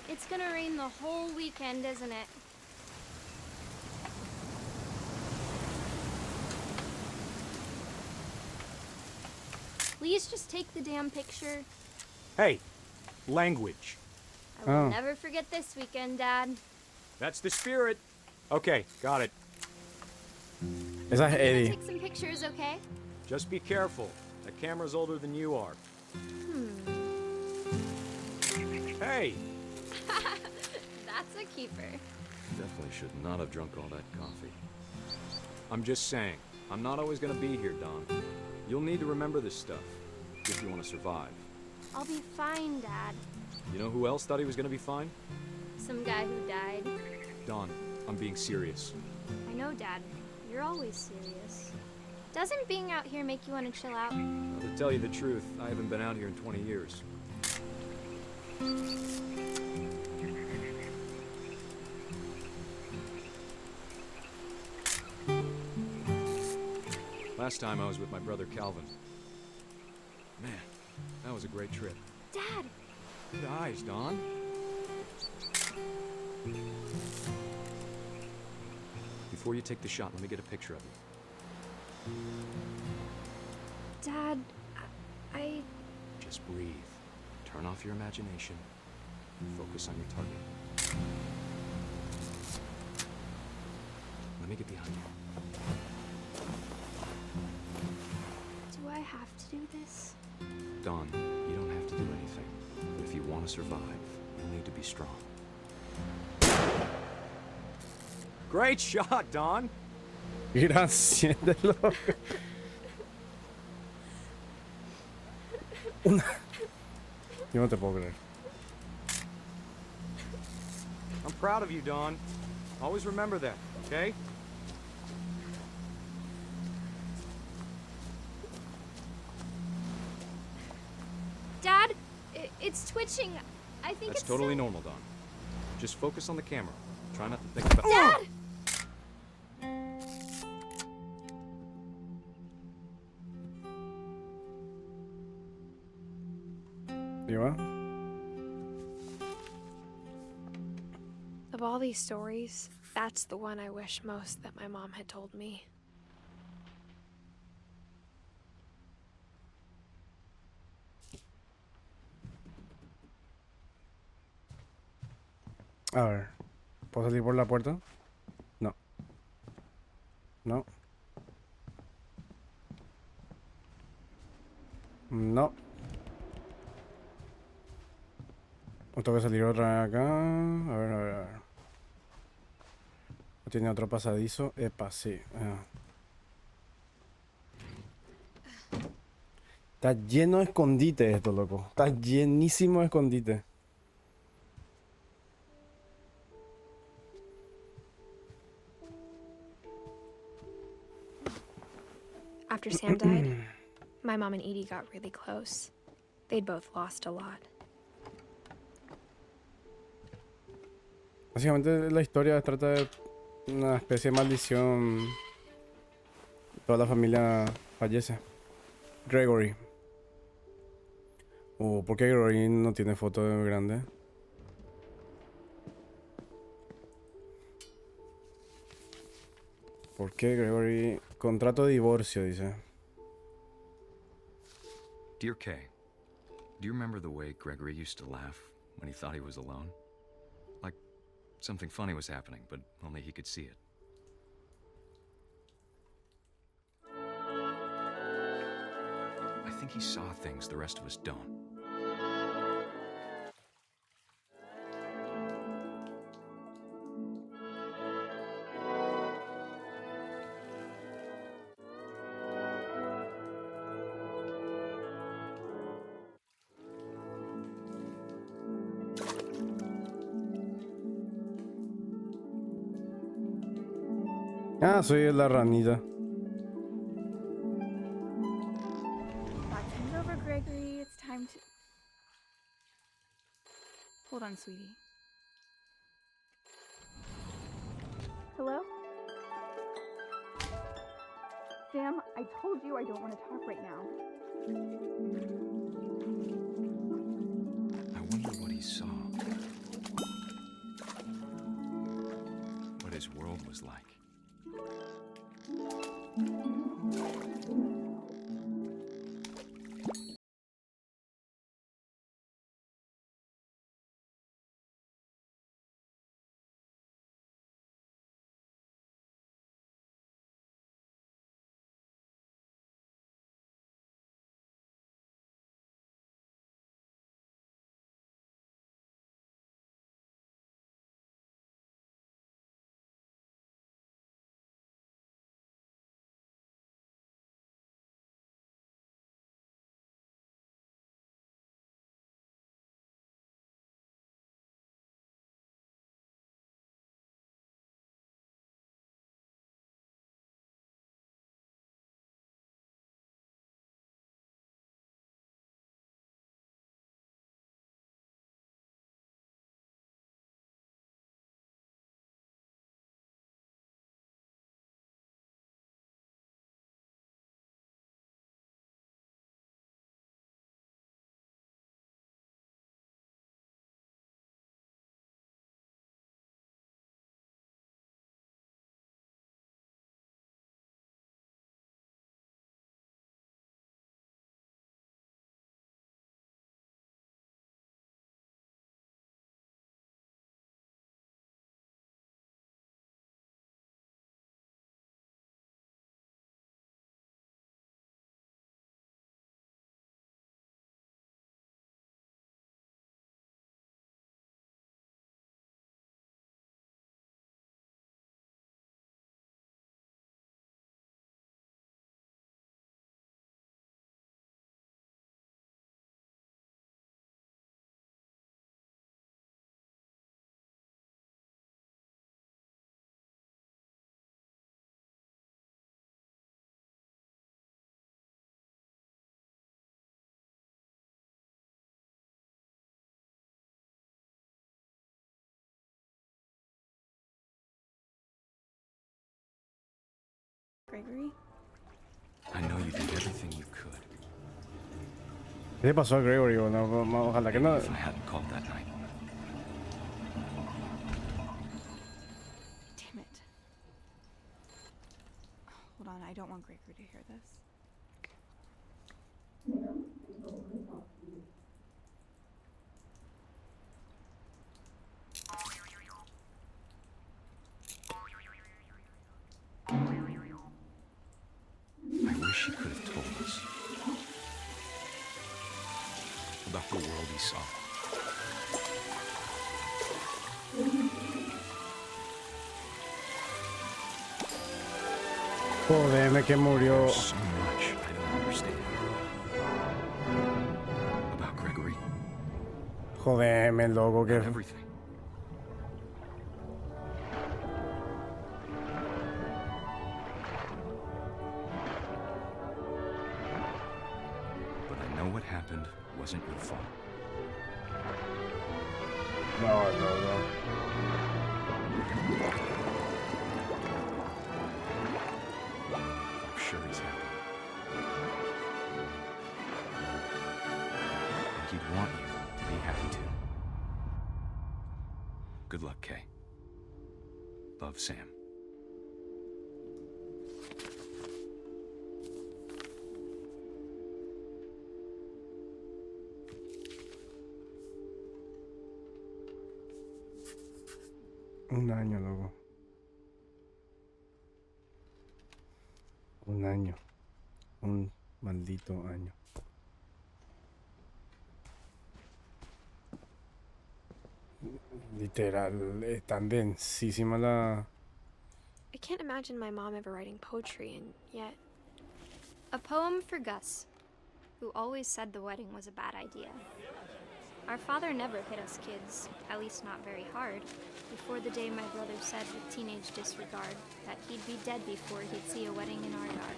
It's gonna rain the whole weekend, isn't it? Please just take the damn picture. Hey, language. I will Oh. never forget this weekend, Dad. That's the spirit. Okay, got it. Esa es I'm gonna Eddie. take some pictures, okay? Just be careful. That camera's older than you are. Hey! That's a keeper. Definitely should not have drunk all that coffee. I'm just saying, I'm not always gonna be here, Don. You'll need to remember this stuff if you want to survive. I'll be fine, Dad. You know who else thought he was gonna be fine? Some guy who died. Don, I'm being serious. I know, Dad. You're always serious. Doesn't being out here make you want to chill out? Well, to tell you the truth, I haven't been out here in 20 years. Last time I was with my brother Calvin. Man, that was a great trip. Dad! Good eyes, Don. Before you take the shot, let me get a picture of you. Dad, I... Just breathe. Turn off your imagination. Focus on your target. Let me get behind you. Do I have to do this? Don, you don't have to do anything. But if you want to survive, you'll need to be strong. Great shot, Don! Gracias de loco. Una... Yo no te puedo creer. I'm proud of you, Don. Always remember that, okay? Dad, it's twitching. I think That's it's totally so... normal, Don. Just focus on the camera. Try not to think about... Dad! ¿Y va? Of all these stories, that's the one I wish most that my mom had told me. A ver. ¿Puedo salir por la puerta? No. No. No. O tengo que salir otra vez acá. A ver, a ver, a ver. Tiene otro pasadizo. Epa, sí. Está lleno de escondite esto, loco. Está llenísimo de escondite. After Sam died, my mom and Edie got really close. They'd both lost a lot. Básicamente la historia trata de una especie de maldición. Toda la familia fallece. Gregory. ¿Por qué Gregory no tiene foto de grande? ¿Por qué Gregory? Contrato de divorcio, dice. Dear Kay, do you remember the way Gregory used to laugh when he thought he was alone? Like something funny was happening, but only he could see it. I think he saw things the rest of us don't. Ah, soy la ranita. Watching over Gregory, it's time to... Hold on, sweetie. Hello? Sam, I told you I don't want to talk right now. I wonder what he saw. What his world was like. Gregory? I know you did everything you could. ¿Qué le pasó a Gregory? No, ojalá que no. If I hadn't called that night. Damn it. Hold on, I don't want Gregory to hear this. I wish he could have told us about the world he saw. Jodeme que murió. There's so much I don't understand about Gregory. Jodeme, loco, que... About everything. But I know what happened wasn't your fault. No. I'm sure he's happy. And he'd want you to be happy too. Good luck, Kay. Love, Sam. Un año, loco. Un año. Un maldito año. Literal, es tan densísima la... I can't imagine my mom ever writing poetry, and yet... A poem for Gus, who always said the wedding was a bad idea. Our father never hit us kids, at least not very hard, before the day my brother said with teenage disregard that he'd be dead before he'd see a wedding in our yard.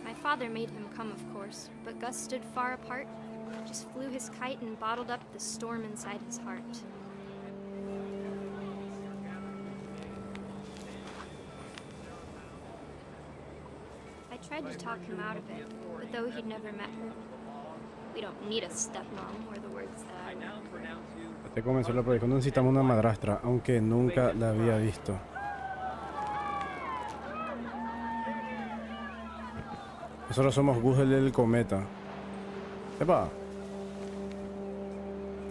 My father made him come, of course, but Gus stood far apart, just flew his kite and bottled up the storm inside his heart. I tried to talk him out of it, but though he'd never met her, we don't need a stepmom, were the words that I know. Te comenzó la proyección, no necesitamos una madrastra, aunque nunca la había visto. Nosotros somos Gus el cometa. ¡Epa!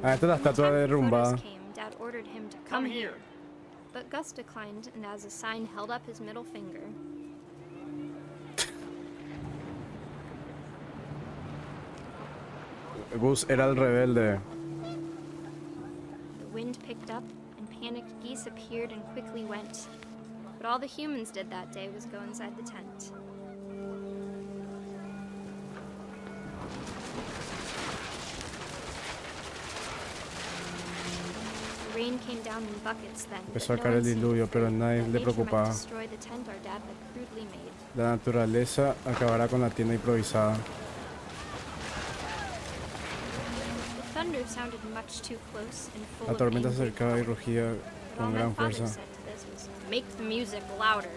Ah, esta es la estatua derrumbada. Dad ordered him to come here, but Gus declined and as a sign held up his middle finger. Gus era el rebelde. The wind picked up and panicked geese appeared and quickly went. But all the humans did that day was go inside the tent. The rain came down in buckets then. Empezó a caer el diluvio, pero a nadie le preocupaba. Destroy the tent our dad had crudely made. La naturaleza acabará con la tienda improvisada. Thunder sounded much too close and full La tormenta of se acercaba y rugía con gran fuerza. Make the music louder.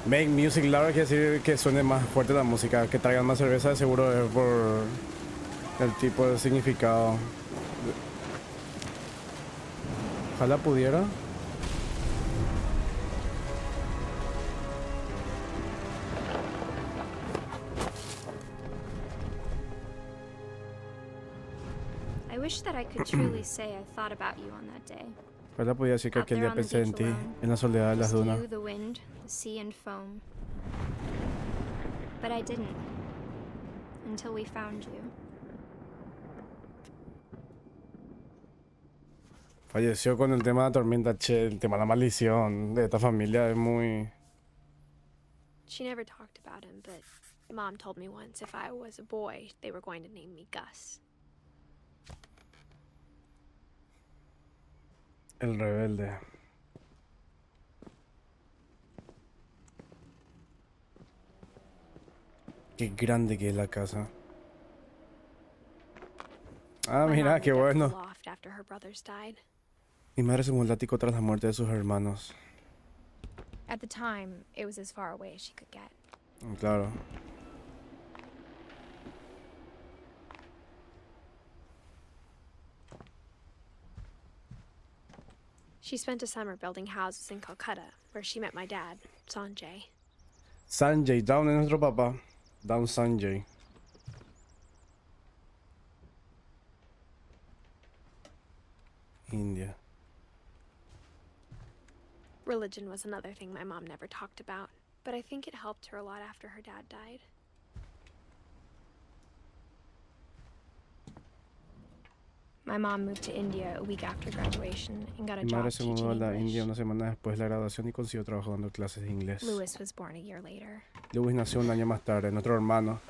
Make music louder quiere decir que suene más fuerte la música, que traigan más cerveza, de seguro es por el tipo de significado. Ojalá pudiera. I wish that I could truly say I thought about you on that day. Ojalá pudiera decir que Out aquel there día on the pensé en beach ti, alone, en la soledad de las just dunas. you, the wind, the sea and foam. But I didn't. Until we found you. Falleció con el tema de la tormenta, che, el tema de la maldición de esta familia es muy... She never talked about him, but Mom told me once if I was a boy, they were going to name me Gus. El rebelde. Qué grande que es la casa. Ah, My mira, mom qué moved up to the bueno. loft after her brothers died. Mi madre se mudó al ático tras la muerte de sus hermanos. At the time, it was as far away as she could get. Claro. She spent a summer building houses in Calcutta, where she met my dad, Sanjay. Sanjay, Down es nuestro papá. Down Sanjay. India. Religion was another thing my mom never talked about, but I think it helped her a lot after her dad died. My mom moved to India a week after graduation and got a Mi job madre se teaching mudó a la English. India una semana después de la graduación y consiguió trabajo dando clases de inglés. Lewis was born a year later. Lewis nació un año más tarde, nuestro hermano.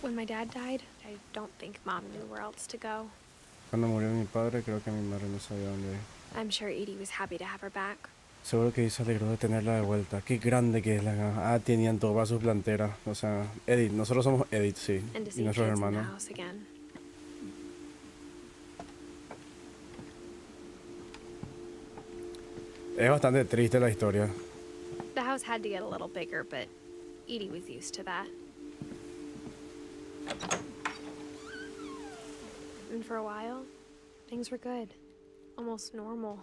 When my dad died, I don't think Mom knew where else to go. Cuando murió mi padre, creo que mi madre no sabía dónde ir. I'm sure Edie was happy to have her back. Seguro que se alegró de tenerla de vuelta. Qué grande que es la casa. Ah, tenían todo para su plantera. O sea, Edith. Nosotros somos Edith, sí. And to Y see nuestros kids in the hermanos. house again. Es bastante triste la historia. The house had to get a little bigger, but Edie was used to that. And for a while, things were good. Almost normal.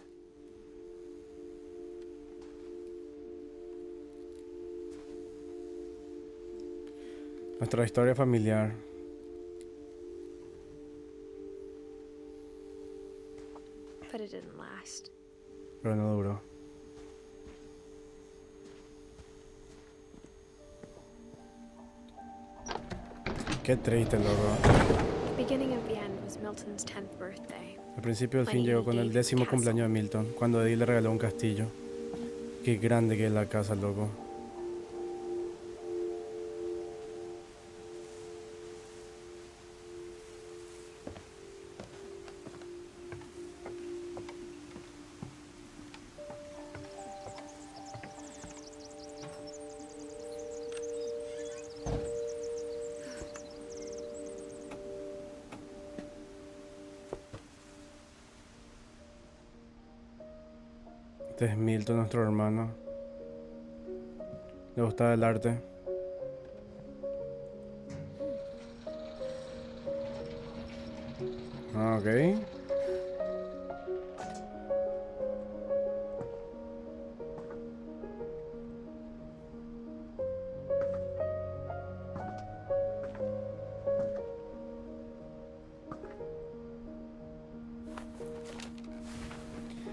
Nuestra historia familiar. But it didn't last. Pero no duró. Qué triste, loco. The beginning of the end was Milton's 10th birthday. Al principio del fin llegó con el 10º cumpleaños de Milton, cuando Edith le regaló un castillo. Qué grande que es la casa, loco. Este es Milton, nuestro hermano. Le gustaba el arte. Ah, ok.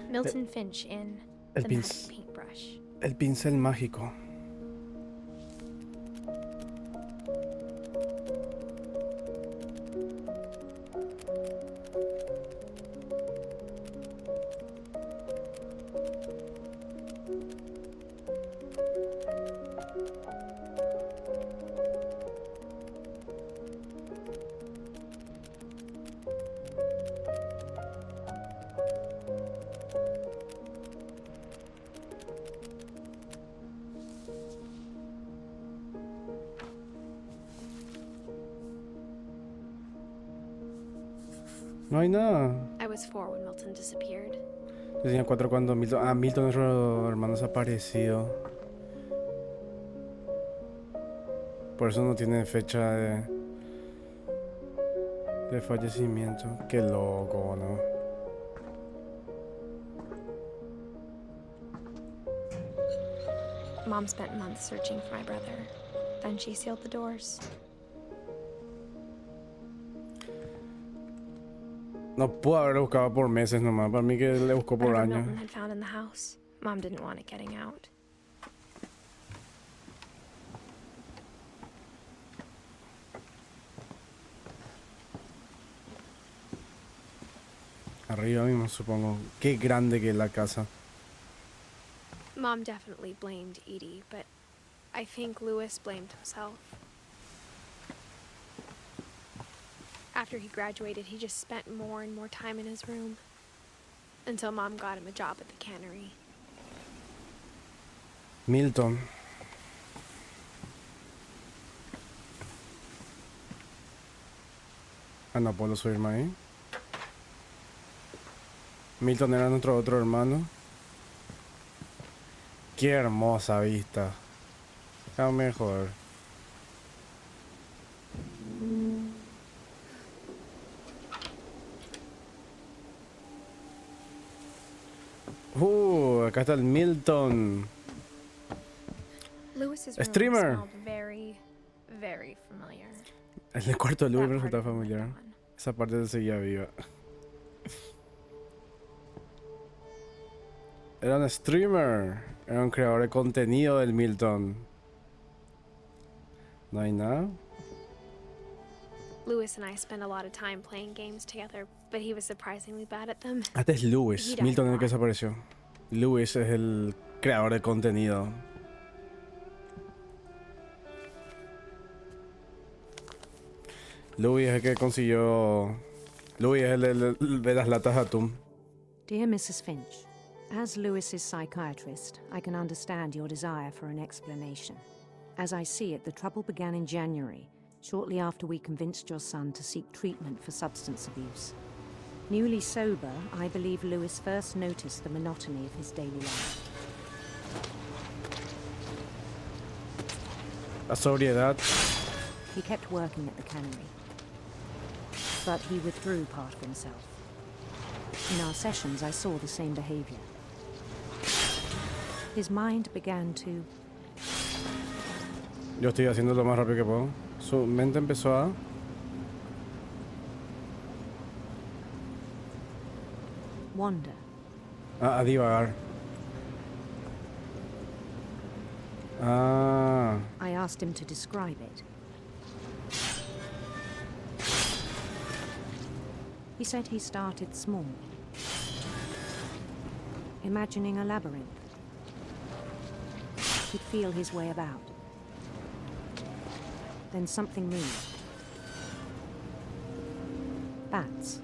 Milton Finch in El The Magic Paintbrush. El pincel mágico. No hay nada. I was 4 when Milton disappeared. Yo tenía 4 cuando Milton... Ah, Milton, nuestro hermano, desaparecido. Por eso no tiene fecha de fallecimiento. Qué loco, ¿no? Mom spent months searching for my brother. Then she sealed the doors. No pudo haberlo buscado por meses nomás. Para mí que le buscó por Whatever años. Milton had found in the house, Mom didn't want it getting out. Arriba mismo, supongo. Qué grande que es la casa. Mom definitely blamed Edie, but I think Lewis blamed himself. After he graduated, he just spent more and more time in his room. Until Mom got him a job at the cannery. Milton. Ah, no puedo subirme ahí. Milton era nuestro otro hermano. Qué hermosa vista. Está mejor. Acá está el Milton. Lewis's room Streamer. smelled very, very familiar. El cuarto de Lewis That me resulta part I didn't familiar. like that one. Esa parte se seguía viva. Era un streamer. Era un creador de contenido del Milton. No hay nada. Lewis and I spent a lot of time playing games together, but he was surprisingly bad at them. Este es Lewis. He died Milton a es el que lot. desapareció. Lewis es el creador de contenido. Louis es el que consiguió. Louis es el de las latas de atún. Dear Mrs. Finch, as Lewis's psychiatrist, I can understand your desire for an explanation. As I see it, the trouble began in January, shortly after we convinced your son to seek treatment for substance abuse. Newly sober, I believe Lewis first noticed the monotony of his daily life. La sobriedad. He kept working at the cannery, but he withdrew part of himself. In our sessions, I saw the same behavior. His mind began to... Yo estoy haciendo lo más rápido que puedo. Su mente empezó a... wander. A divagar. Ah. I asked him to describe it. He said he started small, imagining a labyrinth. He'd feel his way about. Then something moved. Bats.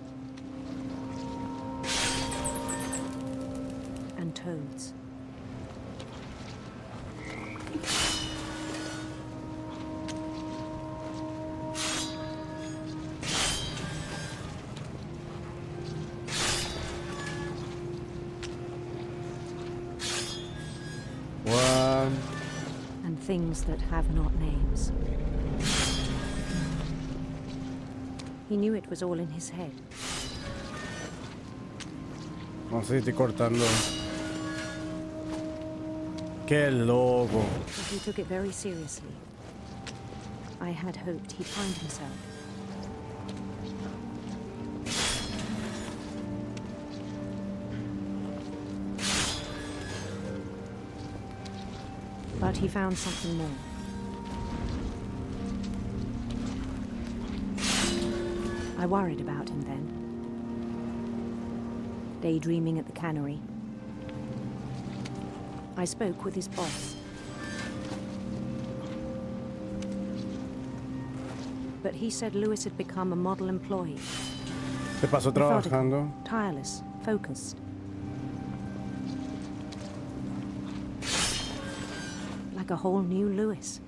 And toads. And things that have not names. He knew it was all in his head. No sé si estoy cortando. Qué loco. But he took it very seriously. I had hoped he'd find himself. But he found something more. I worried about him then. Daydreaming at the cannery. I spoke with his boss. But he said Lewis had become a model employee. Se pasó trabajando. Tireless, focused. Like a whole new Lewis.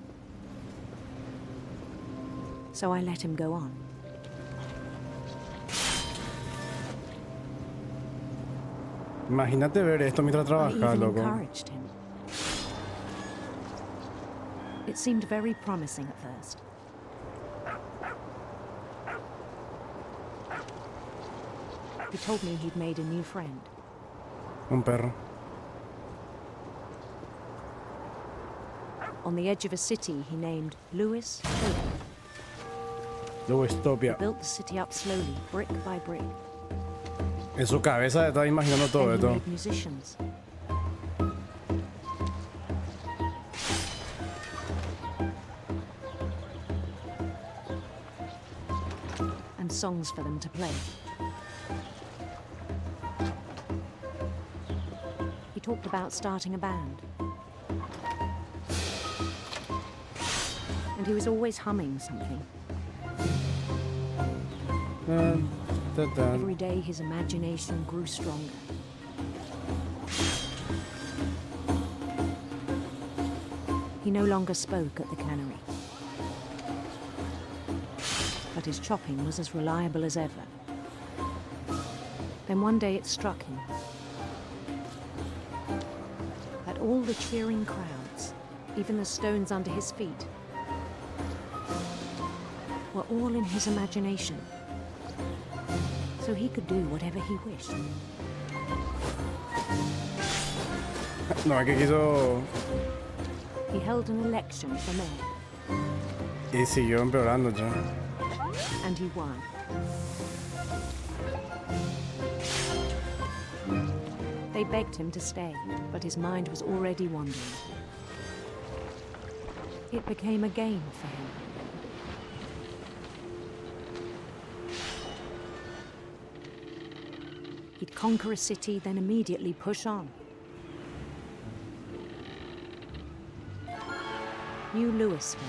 So I let him go on. Imagínate ver esto mientras I trabajas, even loco. encouraged him. It seemed very promising at first. He told me he'd made a new friend. Un perro. On the edge of a city he named Lewis. Luego He Estopia. built the city up slowly, brick by brick. En su cabeza estaba imaginando todo Then he esto. made musicians. And songs for them to play. He talked about starting a band. And he was always humming something. Every day his imagination grew stronger. He no longer spoke at the cannery. But his chopping was as reliable as ever. Then one day it struck him that all the cheering crowds, even the stones under his feet, were all in his imagination. So he could do whatever he wished. No, es que quiso... He held an election for mayor, Y siguió empeorando ya. and he won. They begged him to stay, but his mind was already wandering. It became a game for him. He'd conquer a city, then immediately push on. New Louisville.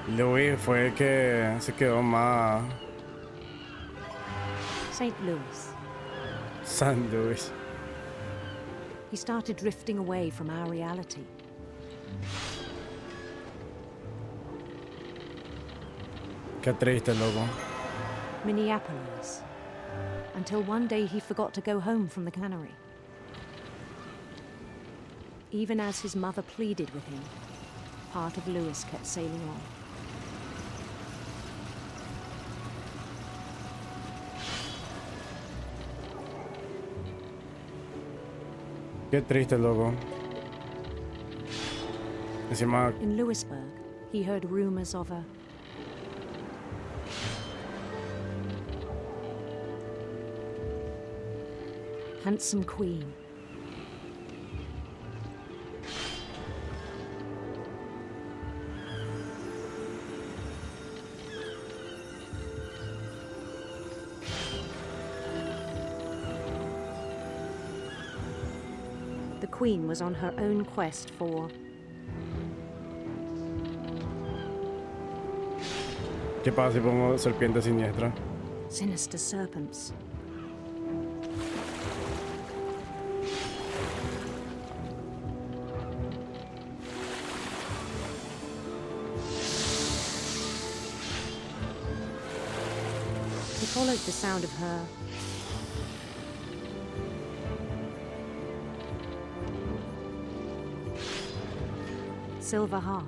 Louis fue el que se quedó más... St. Louis. San Luis. He started drifting away from our reality. Qué triste, loco. Minneapolis. Until one day he forgot to go home from the cannery. Even as his mother pleaded with him, part of Louis kept sailing on. Qué triste, loco. Encima... In Louisburg, he heard rumors of a handsome queen. The queen was on her own quest for ¿Qué pasa si pongo serpiente siniestra? sinister serpents. He followed the sound of her silver harp.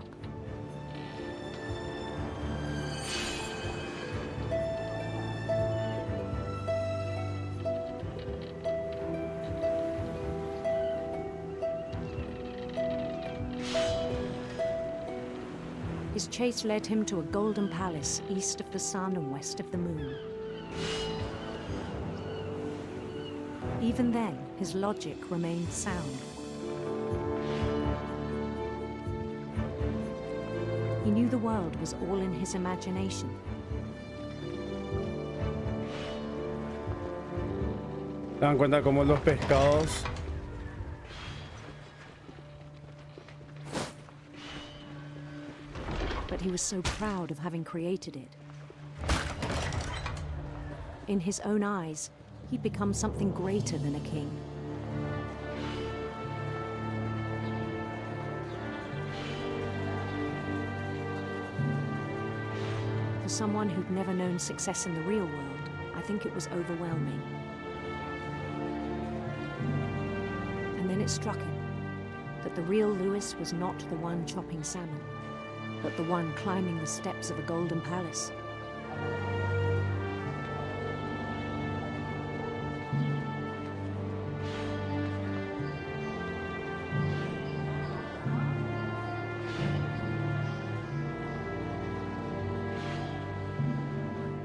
His chase led him to a golden palace east of the sun and west of the moon. Even then, his logic remained sound. He knew the world was all in his imagination. ¿Se dan cuenta cómo los pescados? But he was so proud of having created it. In his own eyes, he'd become something greater than a king. For someone who'd never known success in the real world, I think it was overwhelming. And then it struck him that the real Louis was not the one chopping salmon, but the one climbing the steps of a golden palace.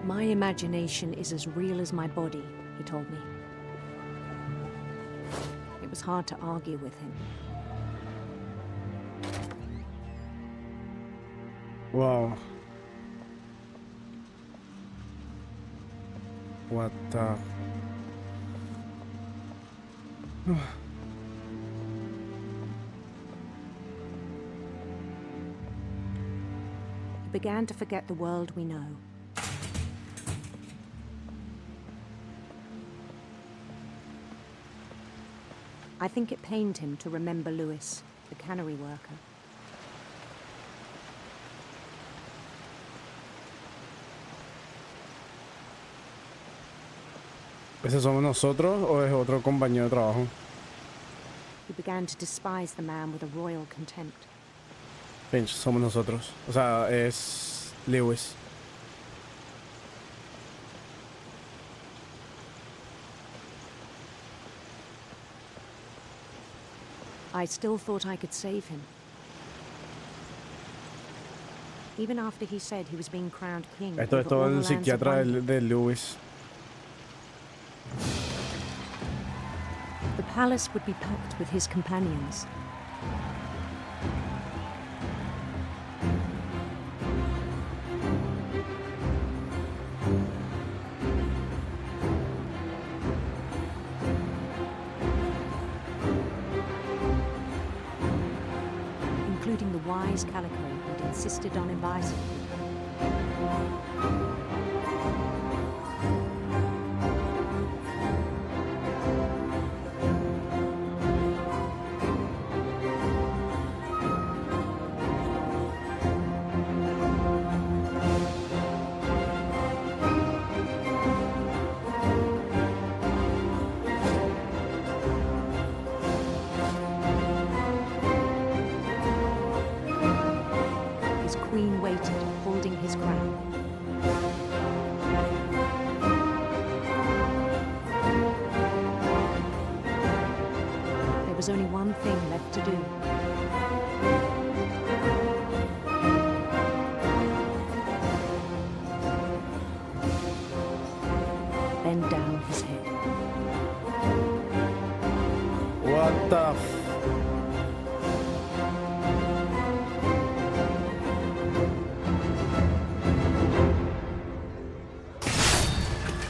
My imagination is as real as my body, he told me. It was hard to argue with him. Wow. What the... He began to forget the world we know. I think it pained him to remember Louis, the cannery worker. ¿Ese somos nosotros o es otro compañero de trabajo? He began to despise the man with a royal contempt. Finch, somos nosotros. O sea, es Lewis. I still thought I could save him. Even after he said he was being crowned king. Esto es todo el psiquiatra de Lewis. The palace would be packed with his companions. wise Calico had insisted on advising him. His queen waited, holding his crown. There was only one thing left to do. Bend down his head. What the f...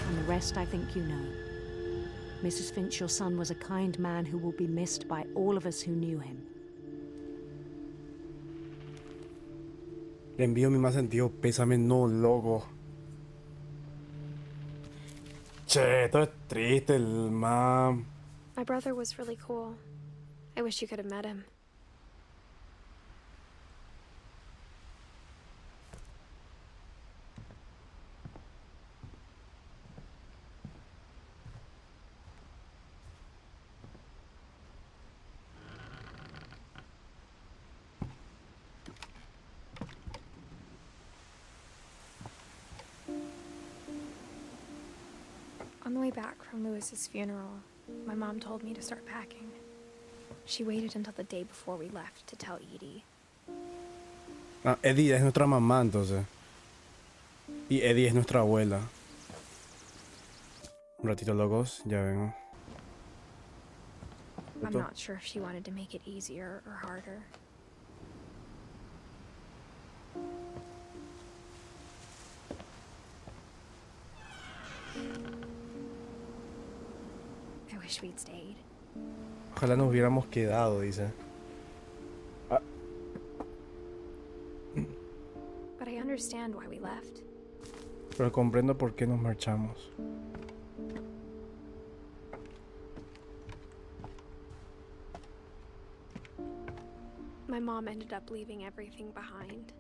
And the rest I think you know. Mrs. Finch, your son was a kind man who will be missed by all of us who knew him. Le envío mi más sentido pésame, no, loco. Che, esto es triste, el mam. My brother was really cool. I wish you could have met him. On the way back from Lewis's funeral, my mom told me to start packing. She waited until the day before we left to tell Edie. Ah, Edith es nuestra mamá, entonces. Y Edith es nuestra abuela. Un ratito, locos, ya vengo. I'm not sure if she wanted to make it easier or harder. I wish we'd stayed. Ojalá nos hubiéramos quedado, dice. Ah. But I understand why we left. Pero comprendo por qué nos marchamos. My mom ended up leaving everything behind.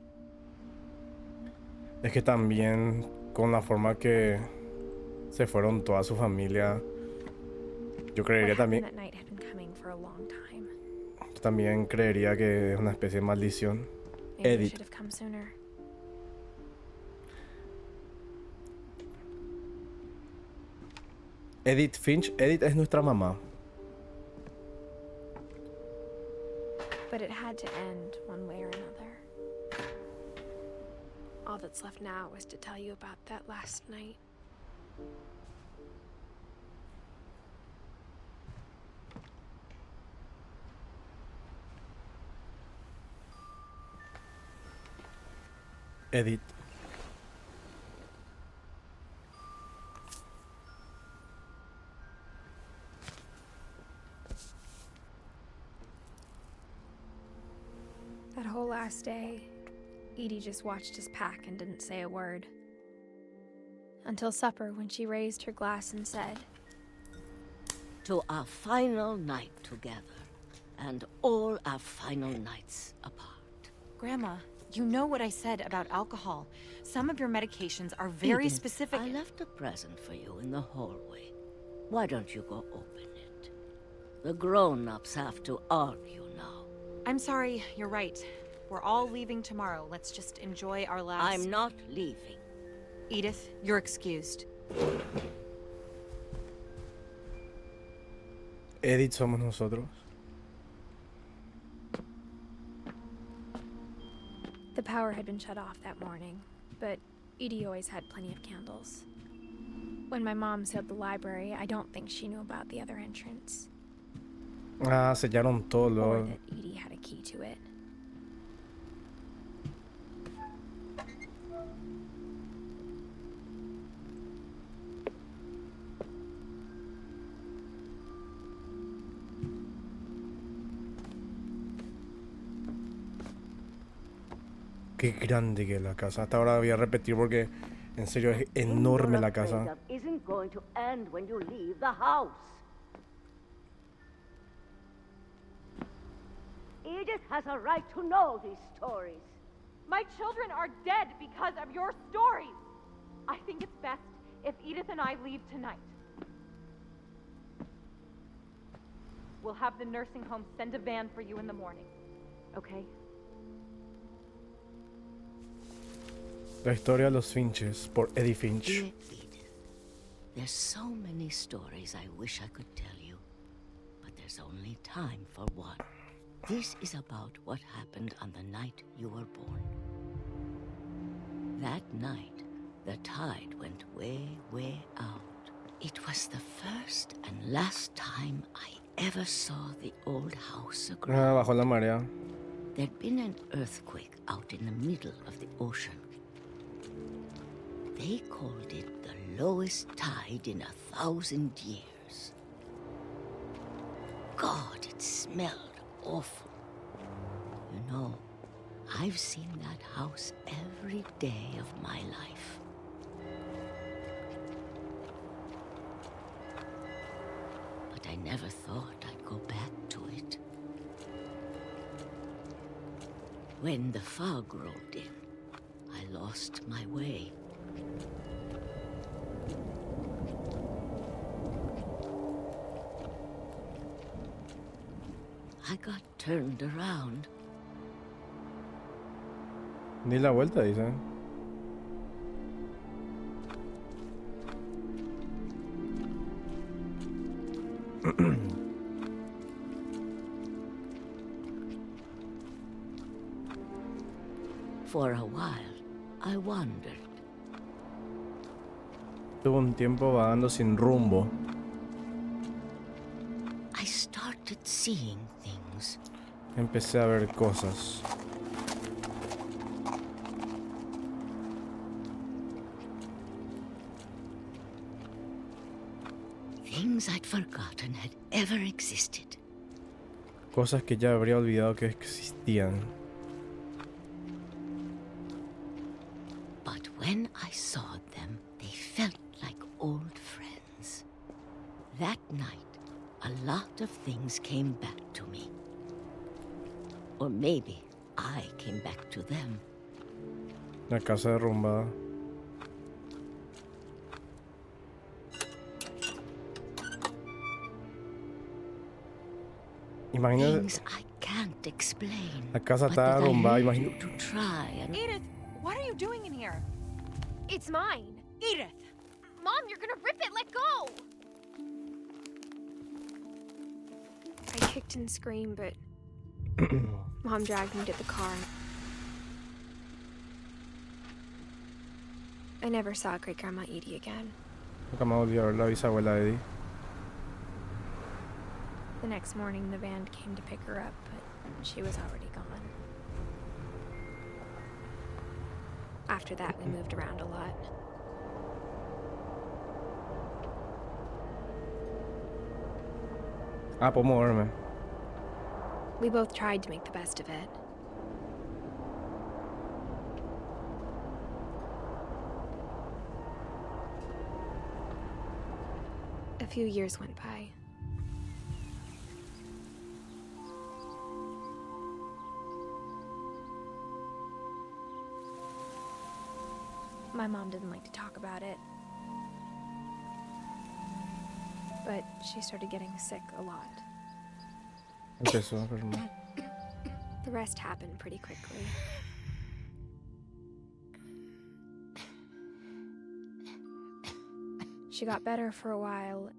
Es que también con la forma que se fueron toda su familia, yo creería What happened también, that night had been coming for a long time. yo también creería que es una especie de maldición. Maybe we Edith. should have come sooner. Edith Finch, Edith es nuestra mamá. But it had to end one way or another. All that's left now is to tell you about that last night. Edith. That whole last day, Edie just watched us pack and didn't say a word. Until supper, when she raised her glass and said, "To our final night together, and all our final nights apart." Grandma, you know what I said about alcohol. Some of your medications are very Edith, specific. I left a present for you in the hallway. Why don't you go open it? The grown-ups have to argue now. I'm sorry, you're right. We're all leaving tomorrow. Let's just enjoy our last... I'm not leaving. Edith, you're excused. Edith somos nosotros. the power had been shut off that morning, but Edie always had plenty of candles. When my mom sealed the library, I don't think she knew about the other entrance. Ah, sellaron todo. Or that Edie had a key to it. Qué grande que es la casa. Hasta ahora voy a repetir porque en serio es enorme la casa. Isn't going to end when you leave the house. Edith has a right to know these stories. My children are dead because of your stories. I think it's best if Edith and I leave tonight. We'll have the nursing home send a van for you in the morning. Okay? La historia de los Finches por Edith Finch. Dear Edith, there's so many stories I wish I could tell you, but there's only time for one. This is about what happened on the night you were born. That night, the tide went way, way out. It was the first and last time I ever saw the old house aground. Bajo la marea. There'd been an earthquake out in the middle of the ocean. They called it the lowest tide in 1,000 years. God, it smelled awful. You know, I've seen that house every day of my life. But I never thought I'd go back to it. When the fog rolled in, I lost my way. I got turned around. Di la vuelta, dice. For a while, I wandered. Tuvo un tiempo vagando sin rumbo. I started seeing things. Empecé a ver cosas. Things I'd forgotten had ever existed. Cosas que ya habría olvidado que existían. But when I saw them, they felt like old friends. That night, a lot of things came back to me. Or maybe I came back to them. La casa derrumbada. Imagínate. Things I can't explain. La casa but está that I derrumbada, need imagínate. to try and... Edith, what are you doing in here? It's mine. Edith! Mom, you're gonna rip it. Let go. I kicked and screamed, but Mom dragged me to the car. I never saw Great Grandma Edie again. Nunca más volví a ver la bisabuela de Edith. The next morning, the van came to pick her up, but she was already gone. After that, we moved around a lot. Puedo moverme. We both tried to make the best of it. A few years went by. My mom didn't like to talk about it. But she started getting sick a lot. Empezó a enfermar. The rest happened pretty quickly. She got better for a while,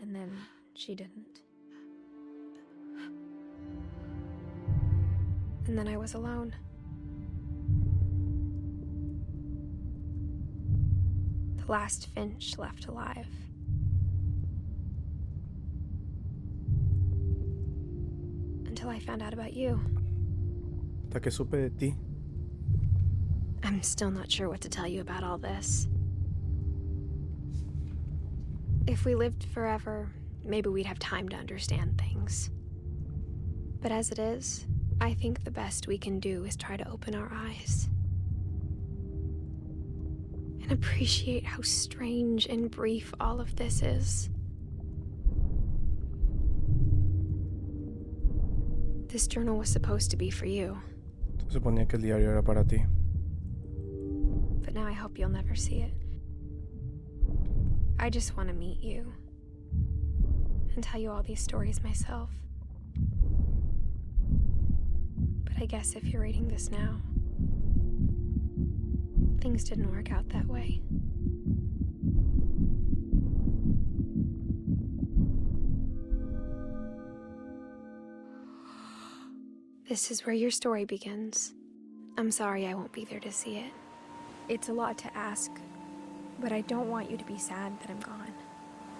and then she didn't. And then I was alone. The last Finch left alive. Until I found out about you. Hasta que supe de ti. I'm still not sure what to tell you about all this. If we lived forever, maybe we'd have time to understand things. But as it is, I think the best we can do is try to open our eyes and appreciate how strange and brief all of this is. This journal was supposed to be for you. Se suponía que el diario era para ti. But now I hope you'll never see it. I just want to meet you and tell you all these stories myself. But I guess if you're reading this now, things didn't work out that way. This is where your story begins. I'm sorry I won't be there to see it. It's a lot to ask, but I don't want you to be sad that I'm gone.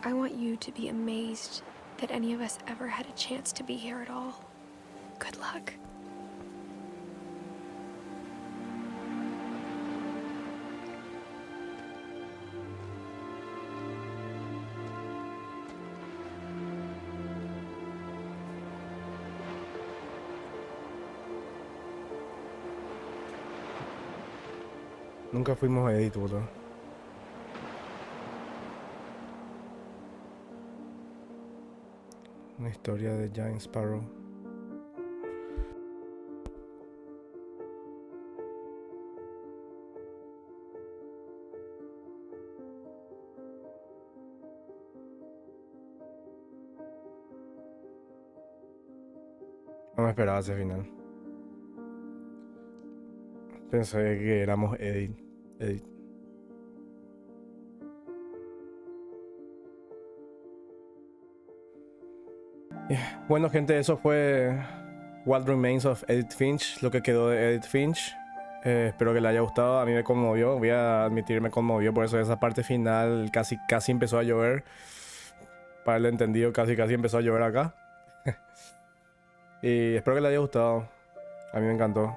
I want you to be amazed that any of us ever had a chance to be here at all. Good luck. Nunca fuimos a Edith, boludo. Una historia de Jack Sparrow. No me esperaba ese final. Pensé que éramos Edith. Bueno, gente, eso fue What Remains of Edith Finch, lo que quedó de Edith Finch. Espero que le haya gustado. A mí me conmovió, voy a admitir, me conmovió. Por eso esa parte final casi empezó a llover. Para el entendido, casi empezó a llover acá. Y espero que le haya gustado. A mí me encantó.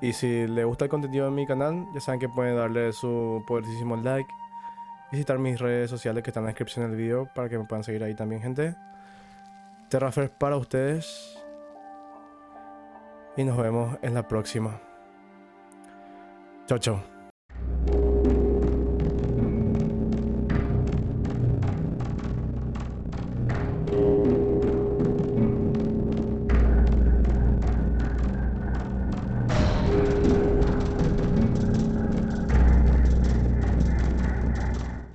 Y si les gusta el contenido de mi canal, ya saben que pueden darle su poderosísimo like. Visitar mis redes sociales que están en la descripción del video para que me puedan seguir ahí también, gente. Terrafer para ustedes. Y nos vemos en la próxima. Chao, chao.